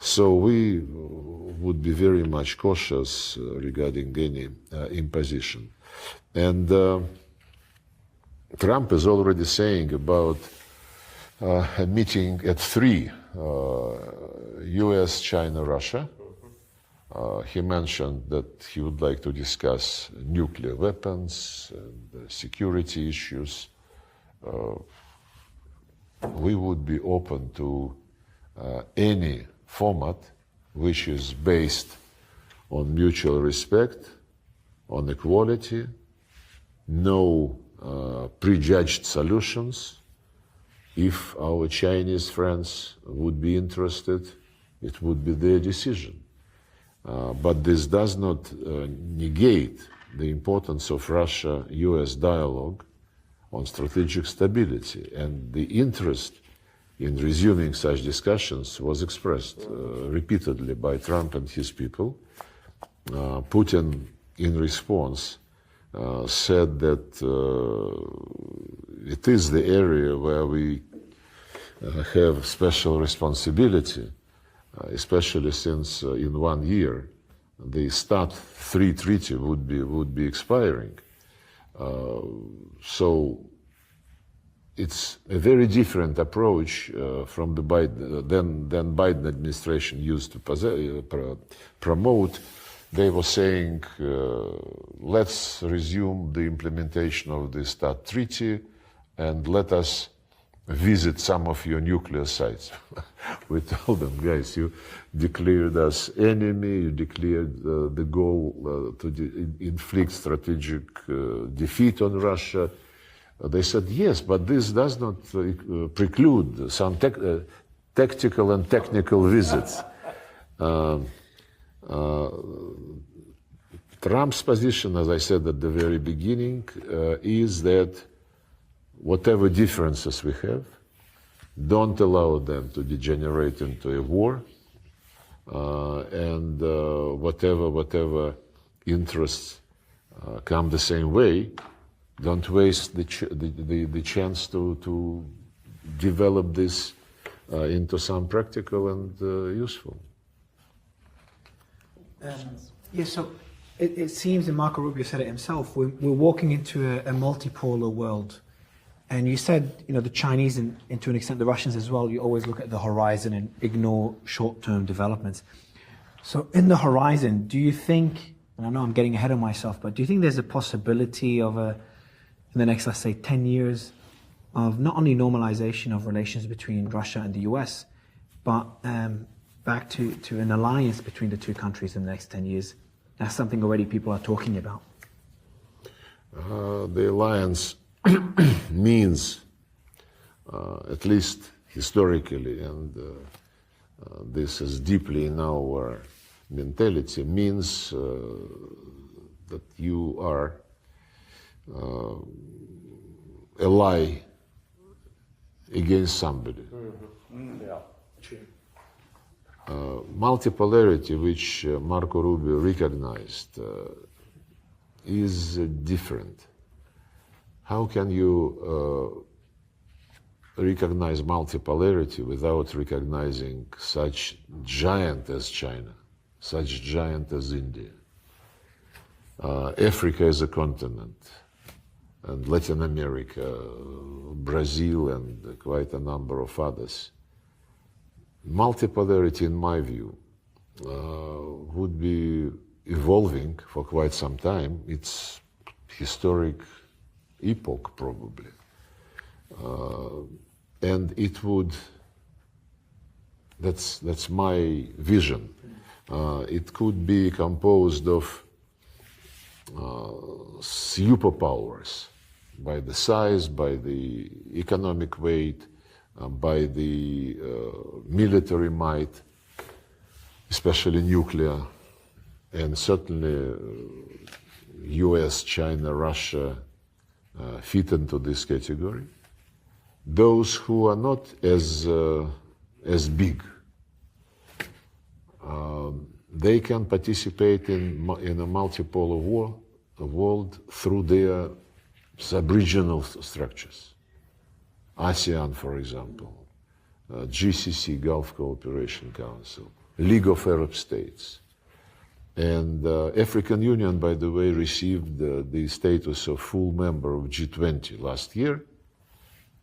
So we would be very much cautious regarding any imposition. And Trump is already saying about a meeting at 3, US, China, Russia. He mentioned that he would like to discuss nuclear weapons and security issues. We would be open to any format which is based on mutual respect, on equality, no prejudged solutions. If our Chinese friends would be interested, it would be their decision. But this does not negate the importance of Russia-US dialogue on strategic stability, and the interest in resuming such discussions was expressed repeatedly by Trump and his people. Putin, in response, said that it is the area where we have special responsibility, especially since in 1 year the START 3 treaty would be expiring. So it's a very different approach from the than Biden administration used to promote. They were saying, let's resume the implementation of the START treaty and let us visit some of your nuclear sites. We told them, guys, you declared us enemy, you declared the goal to inflict strategic defeat on Russia. They said, yes, but this does not preclude some tactical and technical visits. Trump's position, as I said at the very beginning, is that whatever differences we have, don't allow them to degenerate into a war, and whatever interests come the same way, don't waste the chance to develop this into some practical and useful. Yeah, so it seems, and Marco Rubio said it himself, we're walking into a multipolar world. And you said, the Chinese and to an extent the Russians as well, you always look at the horizon and ignore short-term developments. So in the horizon, do you think, and I know I'm getting ahead of myself, but do you think there's a possibility of in the next, let's say, 10 years, of not only normalization of relations between Russia and the US, but back to an alliance between the two countries in the next 10 years? That's something already people are talking about. The alliance means, at least historically, and this is deeply in our mentality, means that you are ally against somebody. Multipolarity, which Marco Rubio recognized, is different. How can you recognize multipolarity without recognizing such giant as China, such giant as India? Africa is a continent, and Latin America, Brazil, and quite a number of others. Multipolarity, in my view, would be evolving for quite some time. It's historic epoch, probably. And it would, that's my vision. It could be composed of superpowers by the size, by the economic weight, by the military might, especially nuclear, and certainly US, China, Russia fit into this category. Those who are not as big, they can participate in a multipolar world through their sub-regional structures. ASEAN, for example, GCC, Gulf Cooperation Council, League of Arab States. And African Union, by the way, received the status of full member of G20 last year.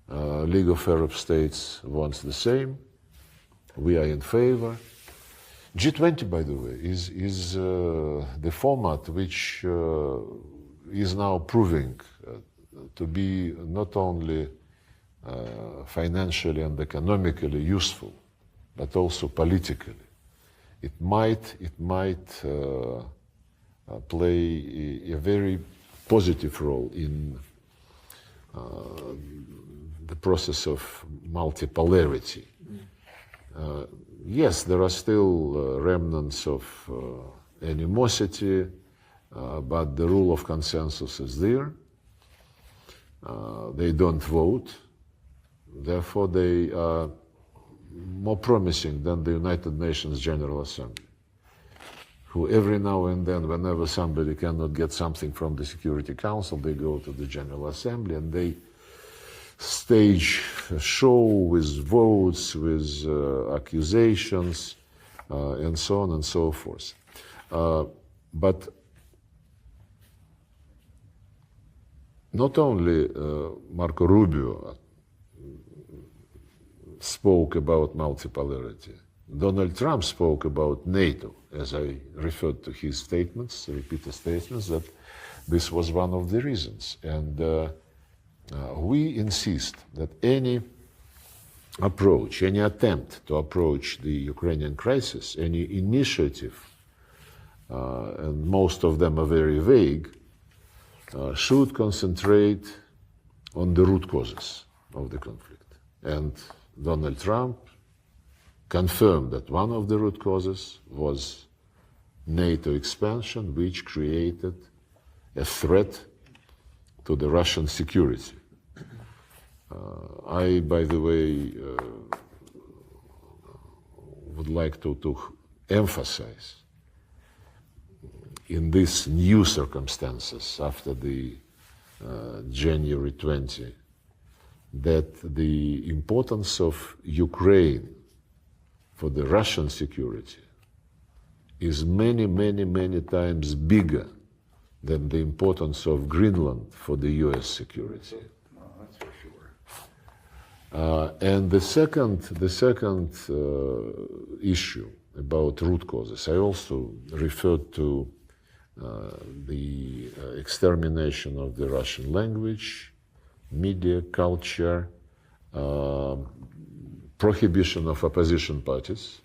League of Arab States wants the same. We are in favor. G20, by the way, is the format which is now proving to be not only financially and economically useful, but also politically. It might play a very positive role in the process of multipolarity. Yes, there are still remnants of animosity, but the rule of consensus is there. They don't vote. Therefore, they are more promising than the United Nations General Assembly, who every now and then, whenever somebody cannot get something from the Security Council, they go to the General Assembly and they stage a show with votes, with accusations, and so on and so forth. But not only Marco Rubio spoke about multipolarity, Donald Trump spoke about NATO, as I referred to his statements, repeated statements, that this was one of the reasons. And we insist that any approach, any attempt to approach the Ukrainian crisis, any initiative, and most of them are very vague, should concentrate on the root causes of the conflict. And Donald Trump confirmed that one of the root causes was NATO expansion, which created a threat to the Russian security. I, by the way, would like to emphasize in these new circumstances after the January 20 that the importance of Ukraine for the Russian security is many, many, many times bigger than the importance of Greenland for the US security. Well, that's for sure. And the second issue about root causes, I also referred to the extermination of the Russian language, media, culture, prohibition of opposition parties,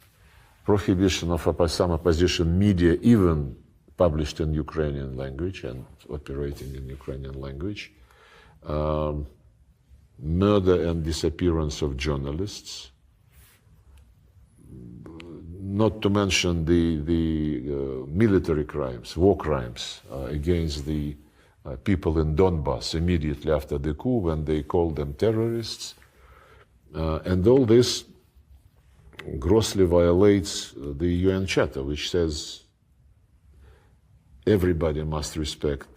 prohibition of some opposition media, even published in Ukrainian language and operating in Ukrainian language, murder and disappearance of journalists, not to mention the military crimes, war crimes against the people in Donbass immediately after the coup when they called them terrorists. And all this grossly violates the UN Charter, which says everybody must respect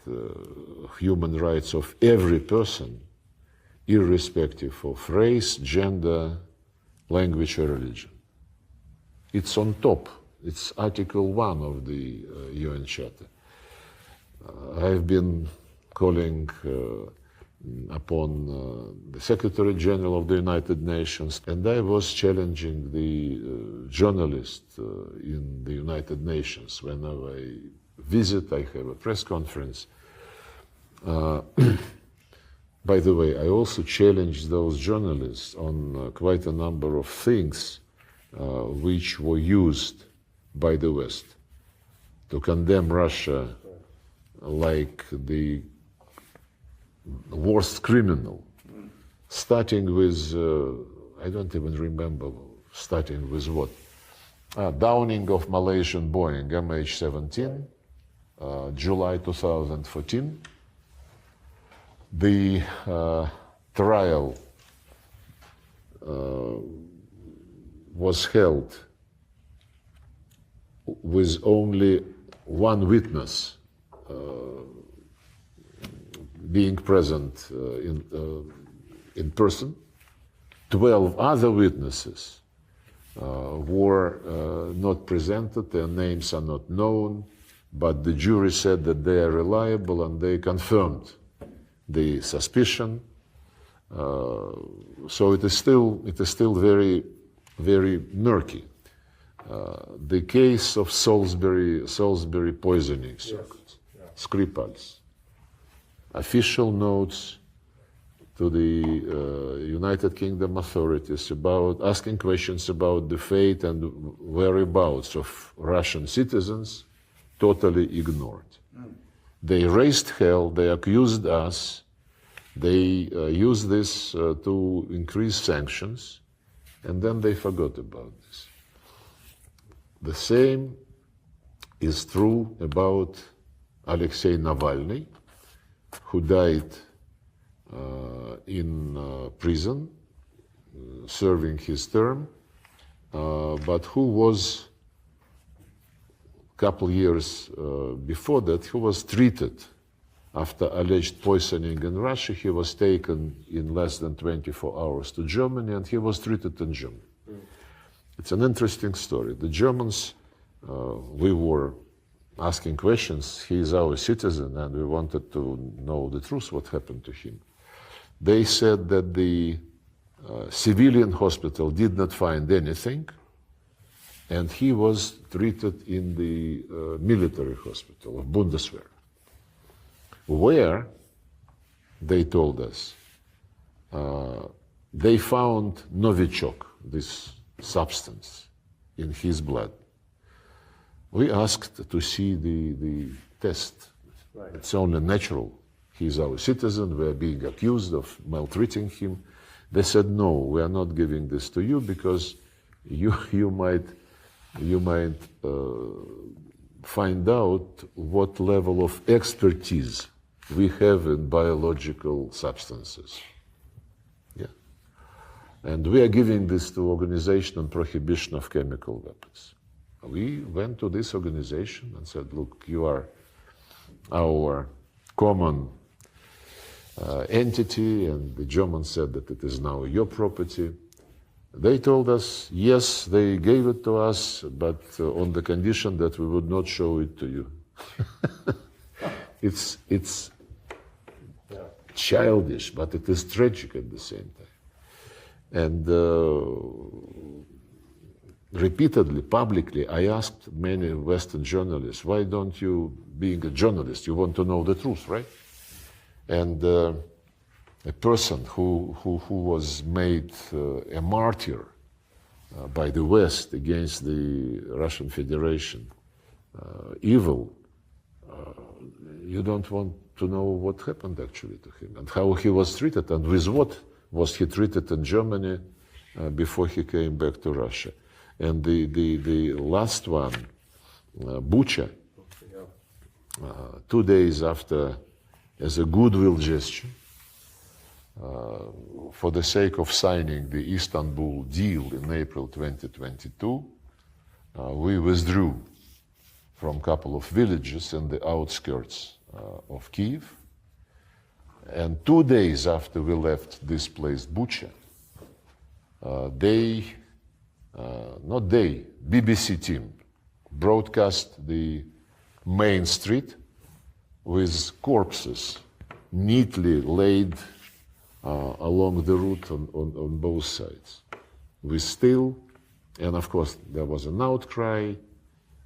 human rights of every person, irrespective of race, gender, language, or religion. It's on top. It's Article 1 of the UN Charter. I've been calling upon the Secretary General of the United Nations, and I was challenging the journalists in the United Nations. Whenever I visit, I have a press conference. By the way, I also challenged those journalists on quite a number of things which were used by the West to condemn Russia like the worst criminal, starting with, I don't even remember, starting with what? Downing of Malaysian Boeing MH17, July 2014. The trial was held with only one witness being present in person. 12 other witnesses were not presented, their names are not known, but the jury said that they are reliable and they confirmed the suspicion. So it is still very, very murky. The case of Salisbury poisoning, Skripal's, official notes to the United Kingdom authorities about asking questions about the fate and whereabouts of Russian citizens, totally ignored. They raised hell, they accused us, they used this to increase sanctions, and then they forgot about this. The same is true about Alexei Navalny, who died in prison, serving his term, but who was, a couple years before that, he was treated after alleged poisoning in Russia. He was taken in less than 24 hours to Germany, and he was treated in Germany. It's an interesting story. The Germans, we were asking questions. He is our citizen, and we wanted to know the truth, what happened to him. They said that the civilian hospital did not find anything, and he was treated in the military hospital of Bundeswehr, where, they told us, they found Novichok, this substance, in his blood. We asked to see the test. Right. It's only natural. He's our citizen. We're being accused of maltreating him. They said, no, we are not giving this to you because you might find out what level of expertise we have in biological substances. Yeah. And we are giving this to Organization on Prohibition of Chemical Weapons. We went to this organization and said, look, you are our common entity, and the Germans said that it is now your property. They told us, yes, they gave it to us, but on the condition that we would not show it to you. It's childish, but it is tragic at the same time. And repeatedly, publicly, I asked many Western journalists, why don't you, being a journalist, you want to know the truth, right? And a person who was made a martyr by the West against the Russian Federation, evil, you don't want to know what happened actually to him and how he was treated and with what was he treated in Germany before he came back to Russia. And the last one, Bucha, 2 days after, as a goodwill gesture, for the sake of signing the Istanbul deal in April 2022, we withdrew from a couple of villages in the outskirts of Kiev. And 2 days after we left this place, Bucha, BBC team broadcast the main street with corpses neatly laid along the route on both sides. We still, and of course there was an outcry,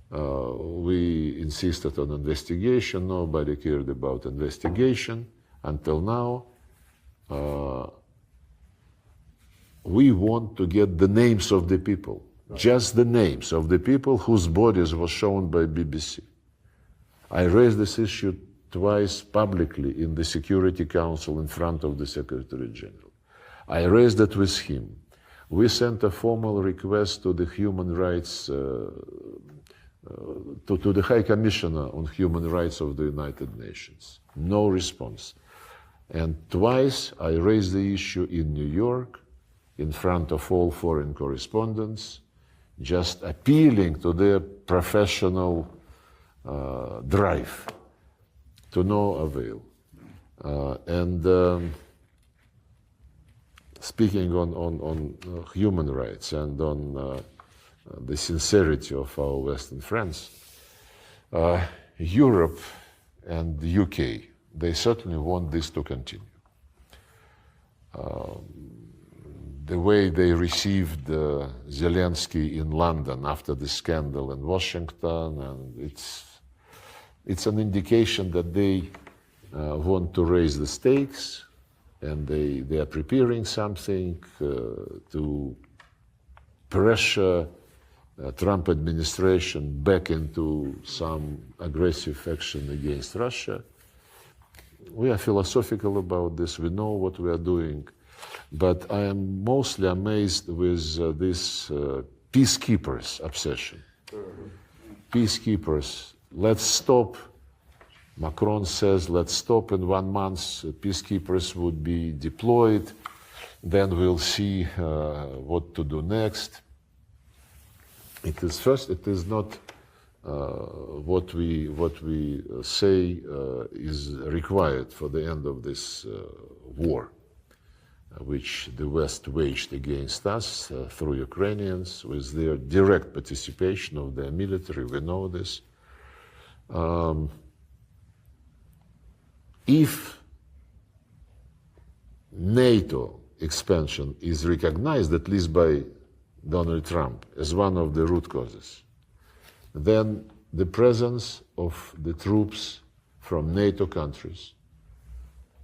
we insisted on investigation, nobody cared about investigation until now. We want to get the names of the people, just the names of the people whose bodies were shown by BBC. I raised this issue twice publicly in the Security Council in front of the Secretary General. I raised it with him. We sent a formal request to the human rights, to the High Commissioner on Human Rights of the United Nations. No response. And twice I raised the issue in New York, in front of all foreign correspondents, just appealing to their professional drive, to no avail. Speaking on human rights and on the sincerity of our Western friends, Europe and the UK, they certainly want this to continue. The way they received Zelensky in London after the scandal in Washington, and it's an indication that they want to raise the stakes, and they are preparing something to pressure Trump administration back into some aggressive action against Russia. We are philosophical about this. We know what we are doing. But I am mostly amazed with this peacekeepers obsession. Peacekeepers, let's stop. Macron says, let's stop in 1 month. Peacekeepers would be deployed. Then we'll see what to do next. It is not what we say is required for the end of this war, which the West waged against us through Ukrainians with their direct participation of their military. We know this. If NATO expansion is recognized, at least by Donald Trump, as one of the root causes, then the presence of the troops from NATO countries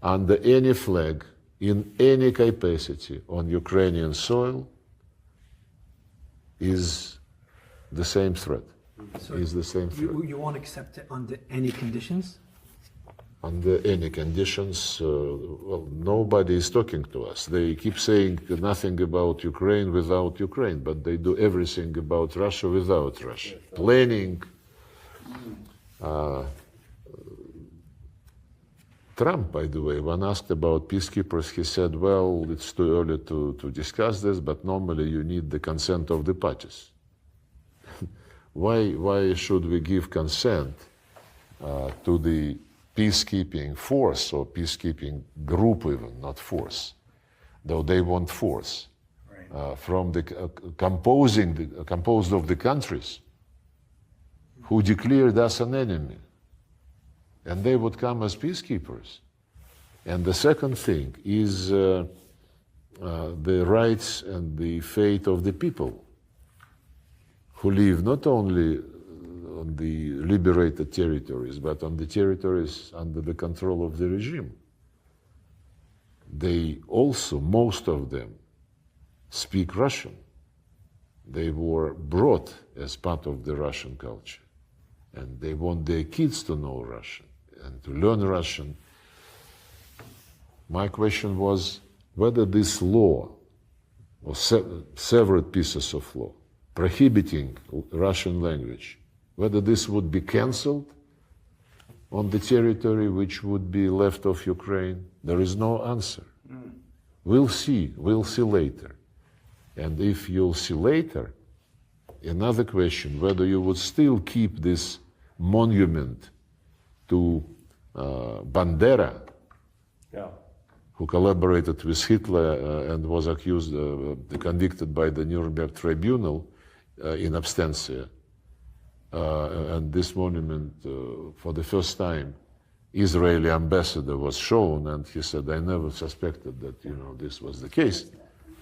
under any flag in any capacity on Ukrainian soil is the same threat. You won't accept it under any conditions? Under any conditions, well, nobody is talking to us. They keep saying nothing about Ukraine without Ukraine, but they do everything about Russia without Russia. Planning. Trump, by the way, when asked about peacekeepers, he said, well, it's too early to discuss this, but normally you need the consent of the parties. Why should we give consent to the peacekeeping force or peacekeeping group even, not force, though they want force, from the composed of the countries who declared us an enemy, and they would come as peacekeepers. And the second thing is the rights and the fate of the people who live not only on the liberated territories, but on the territories under the control of the regime. They also, most of them, speak Russian. They were brought as part of the Russian culture, and they want their kids to know Russian and to learn Russian. My question was whether this law, or several pieces of law, prohibiting Russian language, whether this would be cancelled on the territory which would be left of Ukraine. There is no answer. We'll see later. And if you'll see later, another question, whether you would still keep this monument to Bandera, who collaborated with Hitler and was accused, convicted by the Nuremberg Tribunal in absentia. And this monument, for the first time, Israeli ambassador was shown, and he said, I never suspected that, this was the case.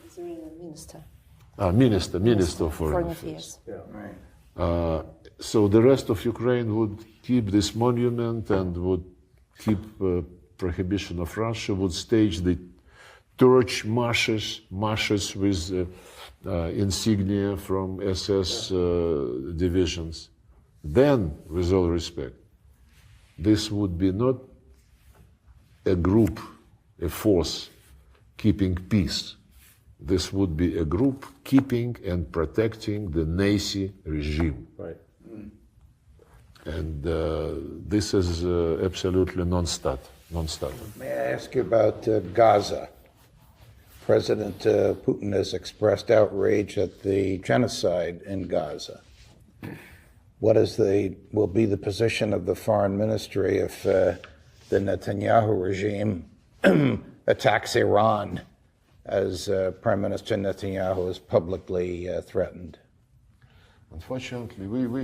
Israeli minister. Minister of Foreign Affairs. Right. So the rest of Ukraine would keep this monument and would keep prohibition of Russia, would stage the torch marches with insignia from SS divisions. Then, with all respect, this would be not a group, a force keeping peace. This would be a group keeping and protecting the Nazi regime. Right. And this is absolutely non-starter. May I ask you about Gaza? President Putin has expressed outrage at the genocide in Gaza. What will be the position of the foreign ministry if the Netanyahu regime attacks Iran, as Prime Minister Netanyahu has publicly threatened? Unfortunately, we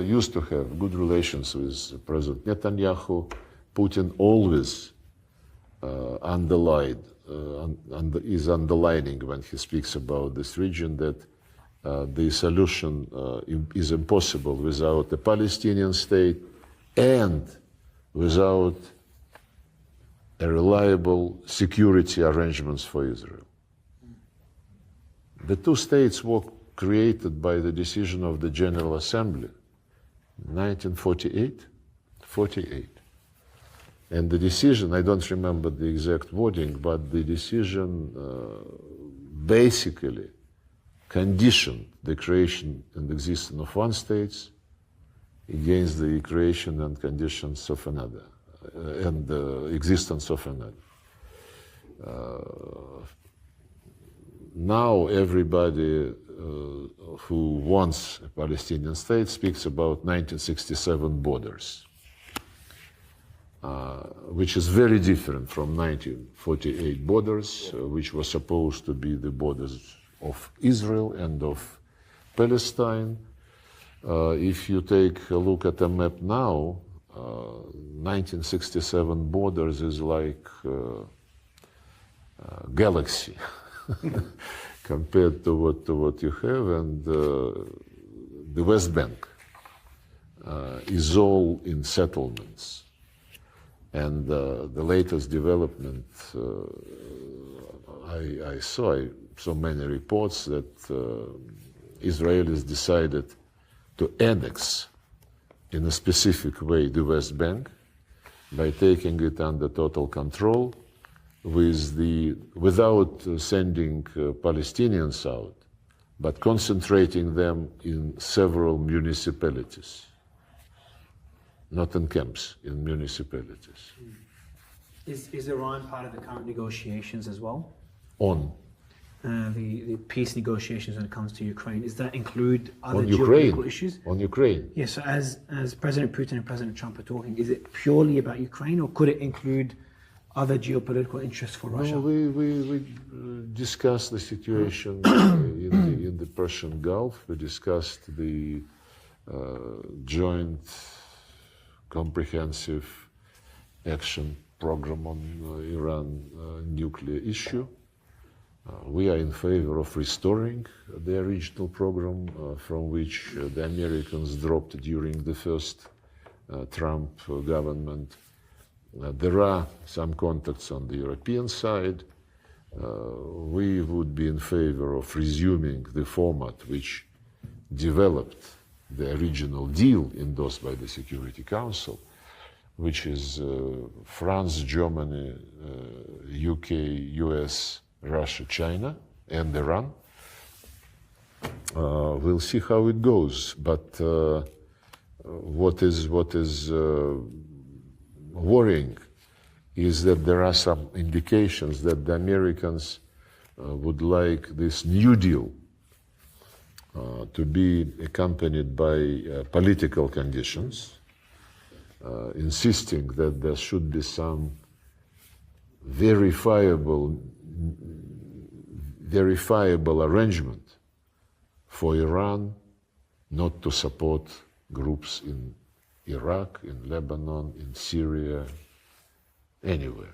used to have good relations with President Netanyahu. Putin always is underlining when he speaks about this region that the solution is impossible without a Palestinian state and without a reliable security arrangements for Israel. The two states were created by the decision of the General Assembly, 1948. And the decision, I don't remember the exact wording, but the decision basically conditioned the creation and existence of one state against the creation and conditions of another, and the existence of another. Now everybody who wants a Palestinian state speaks about 1967 borders, which is very different from 1948 borders, which were supposed to be the borders of Israel and of Palestine. If you take a look at the map now, 1967 borders is like galaxy compared to what you have, and the West Bank is all in settlements. And the latest development, I saw many reports that Israelis decided to annex in a specific way the West Bank by taking it under total control without sending Palestinians out, but concentrating them in several municipalities. Not in camps, in municipalities. Is Iran part of the current negotiations as well? On The peace negotiations when it comes to Ukraine, does that include other on geopolitical Ukraine. issues? On Ukraine. Yes, so as President Putin and President Trump are talking, is it purely about Ukraine, or could it include other geopolitical interests for Russia? No, we discussed the situation in the Persian Gulf. We discussed the joint comprehensive action program on Iran nuclear issue. We are in favor of restoring the original program from which the Americans dropped during the first Trump government. There are some contacts on the European side. We would be in favor of resuming the format which developed the original deal endorsed by the Security Council, which is France, Germany, UK, US, Russia, China, and Iran. We'll see how it goes. But what is worrying is that there are some indications that the Americans would like this New Deal to be accompanied by political conditions, insisting that there should be some verifiable arrangement for Iran not to support groups in Iraq, in Lebanon, in Syria, anywhere,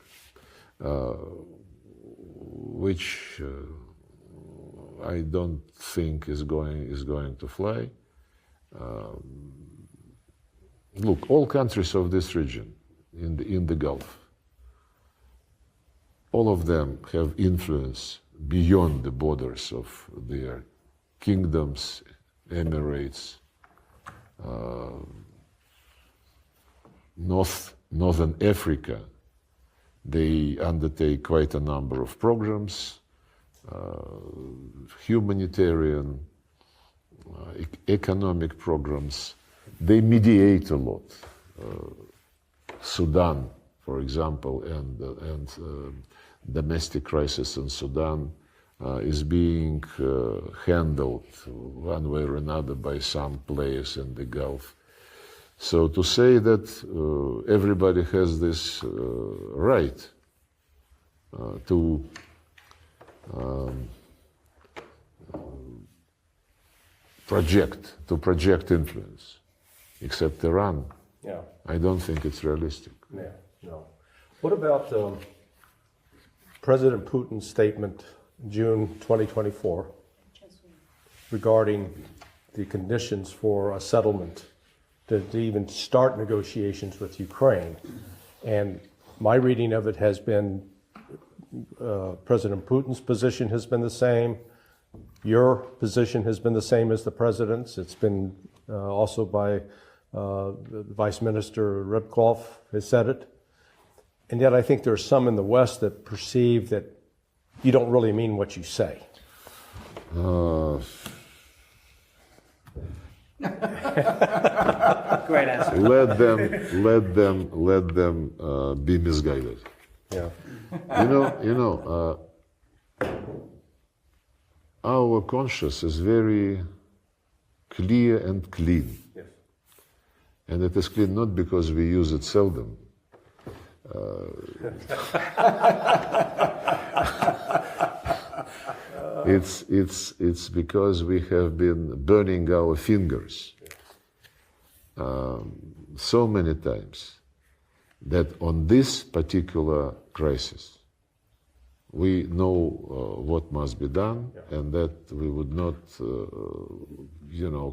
which I don't think is going to fly. Look, all countries of this region in the Gulf, all of them have influence beyond the borders of their kingdoms, emirates, Northern Africa. They undertake quite a number of programs, humanitarian, economic programs. They mediate a lot. Sudan, for example, and domestic crisis in Sudan is being handled one way or another by some players in the Gulf. So to say that everybody has this right to project influence, except Iran, Yeah. I don't think it's realistic. Yeah, no. What about President Putin's statement June 2024 regarding the conditions for a settlement to even start negotiations with Ukraine? And my reading of it has been President Putin's position has been the same. Your position has been the same as the president's. It's been also by Vice Minister Rybkov has said it. And yet I think there are some in the West that perceive that you don't really mean what you say. Great answer. Let them be misguided. Yeah. Our conscience is very clear and clean. Yes. And it is clean not because we use it seldom. It's because we have been burning our fingers so many times that on this particular crisis, we know what must be done, and that we would not,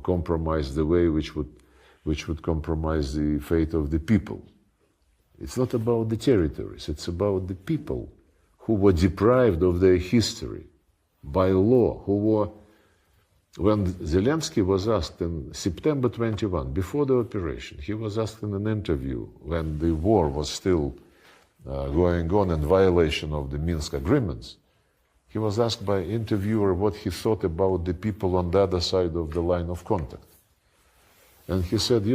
compromise the way which would compromise the fate of the people. It's not about the territories, it's about the people who were deprived of their history by law, who were, when Zelensky was asked in September 21, before the operation, he was asked in an interview when the war was still going on in violation of the Minsk agreements. He was asked by an interviewer what he thought about the people on the other side of the line of contact. And he said,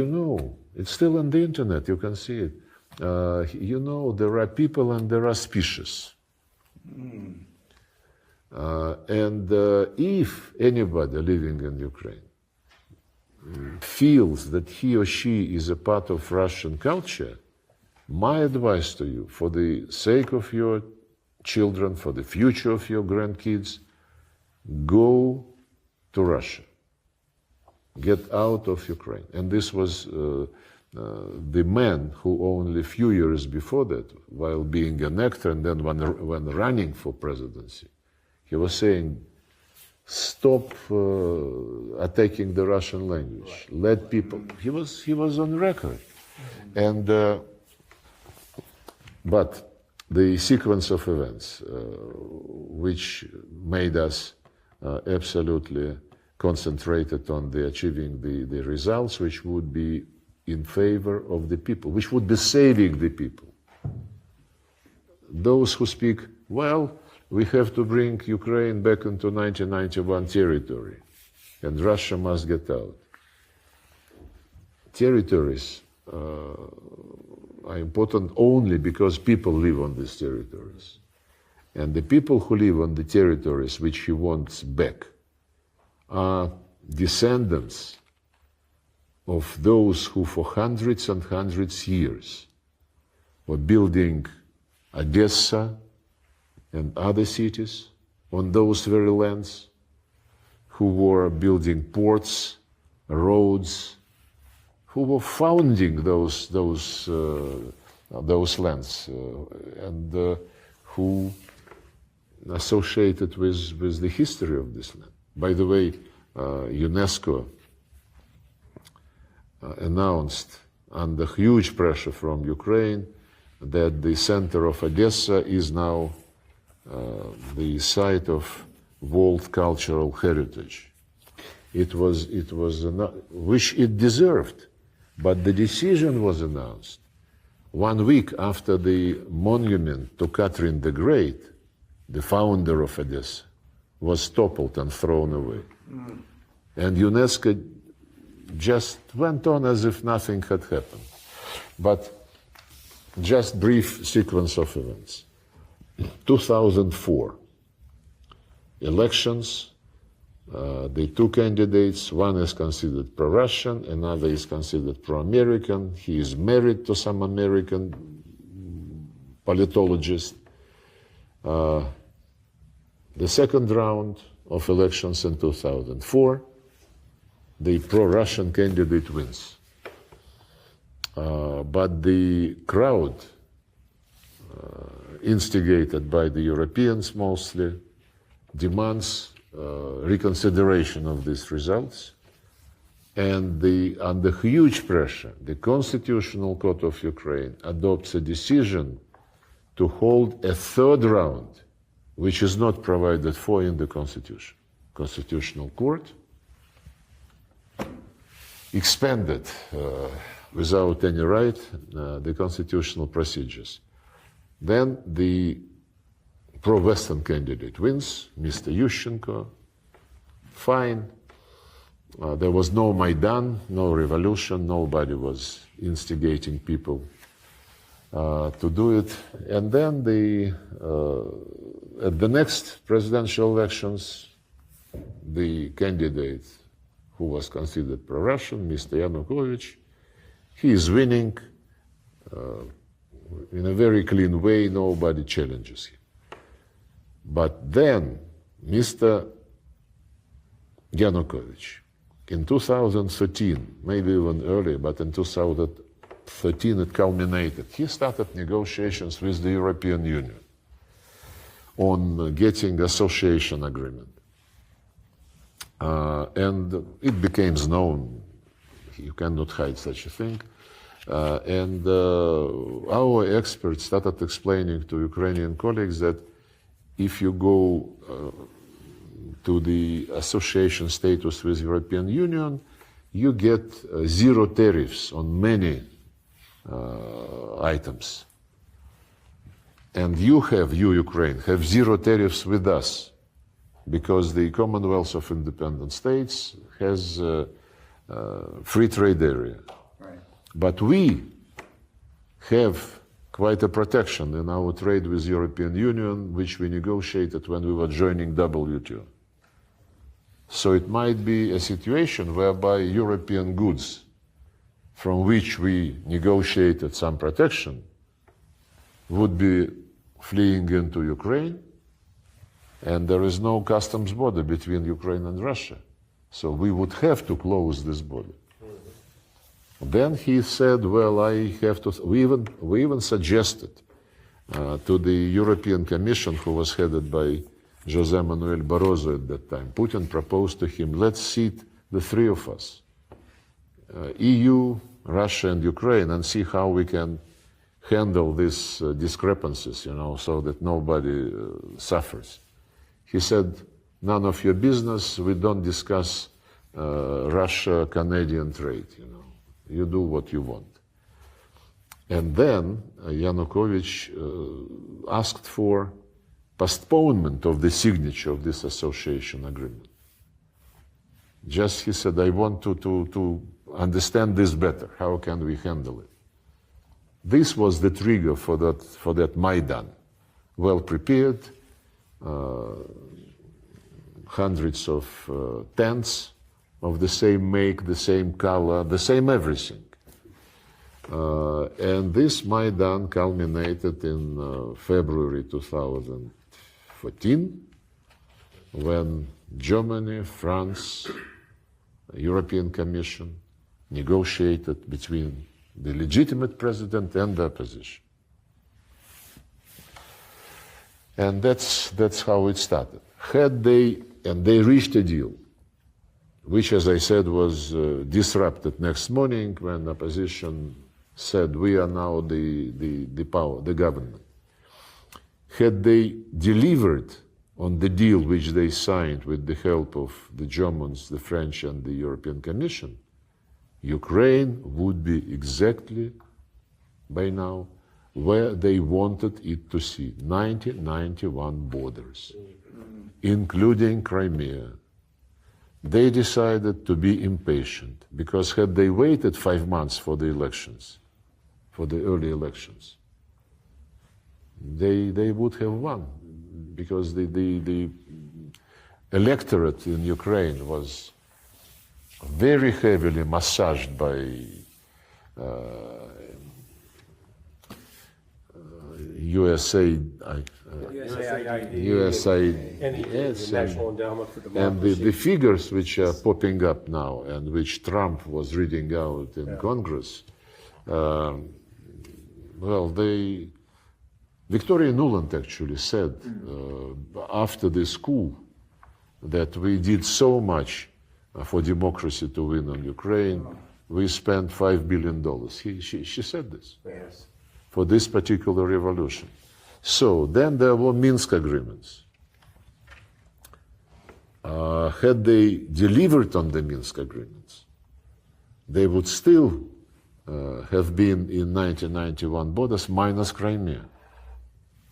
it's still on the internet, you can see it. There are people and there are species. If anybody living in Ukraine feels that he or she is a part of Russian culture, my advice to you, for the sake of your children, for the future of your grandkids, go to Russia. Get out of Ukraine. And this was the man who only a few years before that, while being an actor and then when running for presidency, he was saying, stop attacking the Russian language. Let people. He was on record, and but the sequence of events, which made us absolutely concentrated on achieving the results, which would be in favor of the people, which would be saving the people. Those who speak, well, we have to bring Ukraine back into 1991 territory, and Russia must get out. Territories are important only because people live on these territories. And the people who live on the territories which he wants back are descendants of those who for hundreds and hundreds of years were building Odessa and other cities on those very lands, who were building ports, roads, who were founding those lands, and who associated with the history of this land. By the way, UNESCO announced under huge pressure from Ukraine that the center of Odessa is now the site of World Cultural Heritage. It was which it deserved, but the decision was announced 1 week after the monument to Catherine the Great, the founder of Odessa, was toppled and thrown away. And UNESCO just went on as if nothing had happened. But just brief sequence of events. 2004, elections, the two candidates, one is considered pro-Russian, another is considered pro-American. He is married to some American politologist. The second round of elections in 2004, the pro-Russian candidate wins. But the crowd, instigated by the Europeans mostly, demands reconsideration of these results. And under huge pressure, the Constitutional Court of Ukraine adopts a decision to hold a third round, which is not provided for in the Constitution. Constitutional Court expanded without any right the constitutional procedures. Then the pro-Western candidate wins, Mr. Yushchenko. Fine. There was no Maidan, no revolution, nobody was instigating people to do it. And then at the next presidential elections, the candidate who was considered pro-Russian, Mr. Yanukovych, he is winning in a very clean way, nobody challenges him. But then Mr. Yanukovych in 2013, maybe even earlier, but in 2013 it culminated. He started negotiations with the European Union on getting association agreement. And it became known, you cannot hide such a thing. And our experts started explaining to Ukrainian colleagues that if you go to the association status with European Union, you get zero tariffs on many items. And you, Ukraine, have zero tariffs with us, because the Commonwealth of Independent States has a free trade area. Right. But we have quite a protection in our trade with European Union, which we negotiated when we were joining WTO. So it might be a situation whereby European goods from which we negotiated some protection would be fleeing into Ukraine, and there is no customs border between Ukraine and Russia. So we would have to close this border. Then he said, well, I have to, we even suggested to the European Commission, who was headed by José Manuel Barroso at that time. Putin proposed to him, let's seat the three of us, EU, Russia, and Ukraine, and see how we can handle these discrepancies, so that nobody suffers. He said, none of your business, we don't discuss Russia-Canadian trade, You do what you want. And then Yanukovych asked for postponement of the signature of this association agreement. Just he said, I want to understand this better. How can we handle it? This was the trigger for that Maidan. Well prepared, hundreds of tents of the same make, the same color, the same everything. And this Maidan culminated in February 2014, when Germany, France, European Commission negotiated between the legitimate president and the opposition. And that's how it started. They reached a deal, which, as I said, was disrupted next morning when opposition said, we are now the power, the government. Had they delivered on the deal which they signed with the help of the Germans, the French, and the European Commission, Ukraine would be exactly, by now, where they wanted it to see, 1991 borders, including Crimea. They decided to be impatient, because had they waited 5 months for the elections, for the early elections, they would have won, because the electorate in Ukraine was very heavily massaged by USAID, yes, National Endowment for and Democracy. the figures which are popping up now and which Trump was reading out in Congress, Victoria Nuland actually said after this coup that we did so much for democracy to win in Ukraine, we spent $5 billion. She said this. Yes. For this particular revolution. So then there were Minsk agreements. Had they delivered on the Minsk agreements, they would still have been in 1991 borders minus Crimea,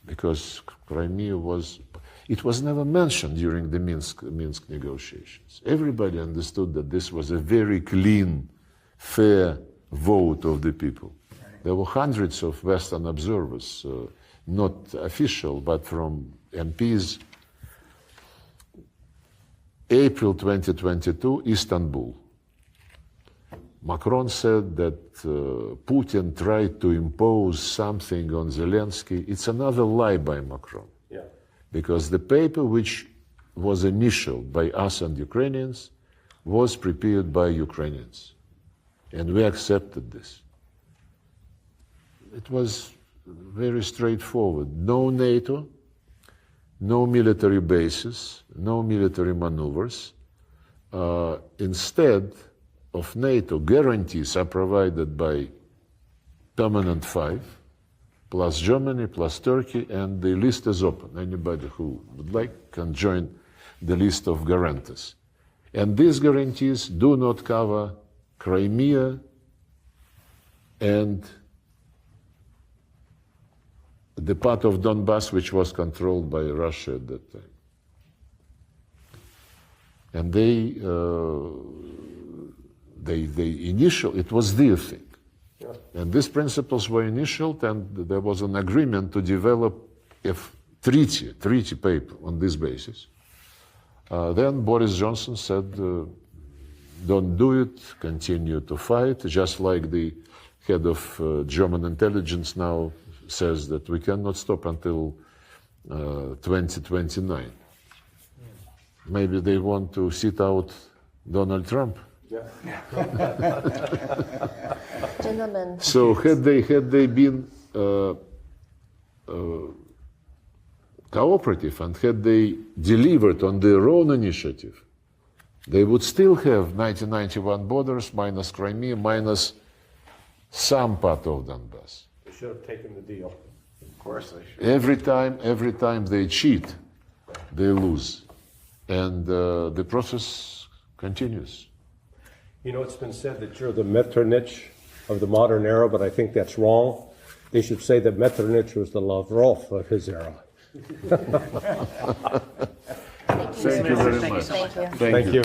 because Crimea was never mentioned during the Minsk negotiations. Everybody understood that this was a very clean, fair vote of the people. There were hundreds of Western observers, not official, but from MPs. April 2022, Istanbul. Macron said that Putin tried to impose something on Zelensky. It's another lie by Macron. Yeah. Because the paper which was initialed by us and Ukrainians was prepared by Ukrainians. And we accepted this. It was very straightforward. No NATO, no military bases, no military maneuvers. Instead of NATO, guarantees are provided by permanent five, plus Germany, plus Turkey, and the list is open. Anybody who would like can join the list of guarantors. And these guarantees do not cover Crimea and the part of Donbass which was controlled by Russia at that time. And it was their thing. And these principles were initialed, and there was an agreement to develop a treaty paper on this basis. Then Boris Johnson said, don't do it, continue to fight, just like the head of German intelligence now says that we cannot stop until 2029. Maybe they want to sit out Donald Trump. Gentlemen, So had they been cooperative and had they delivered on their own initiative, they would still have 1991 borders minus Crimea minus some part of Donbass. They should have taken the deal. Of course they should. Every time they cheat, they lose. And the process continues. You know, it's been said that you're the Metternich of the modern era, but I think that's wrong. They should say that Metternich was the Lavrov of his era. Thank you very much. thank you. Thank you.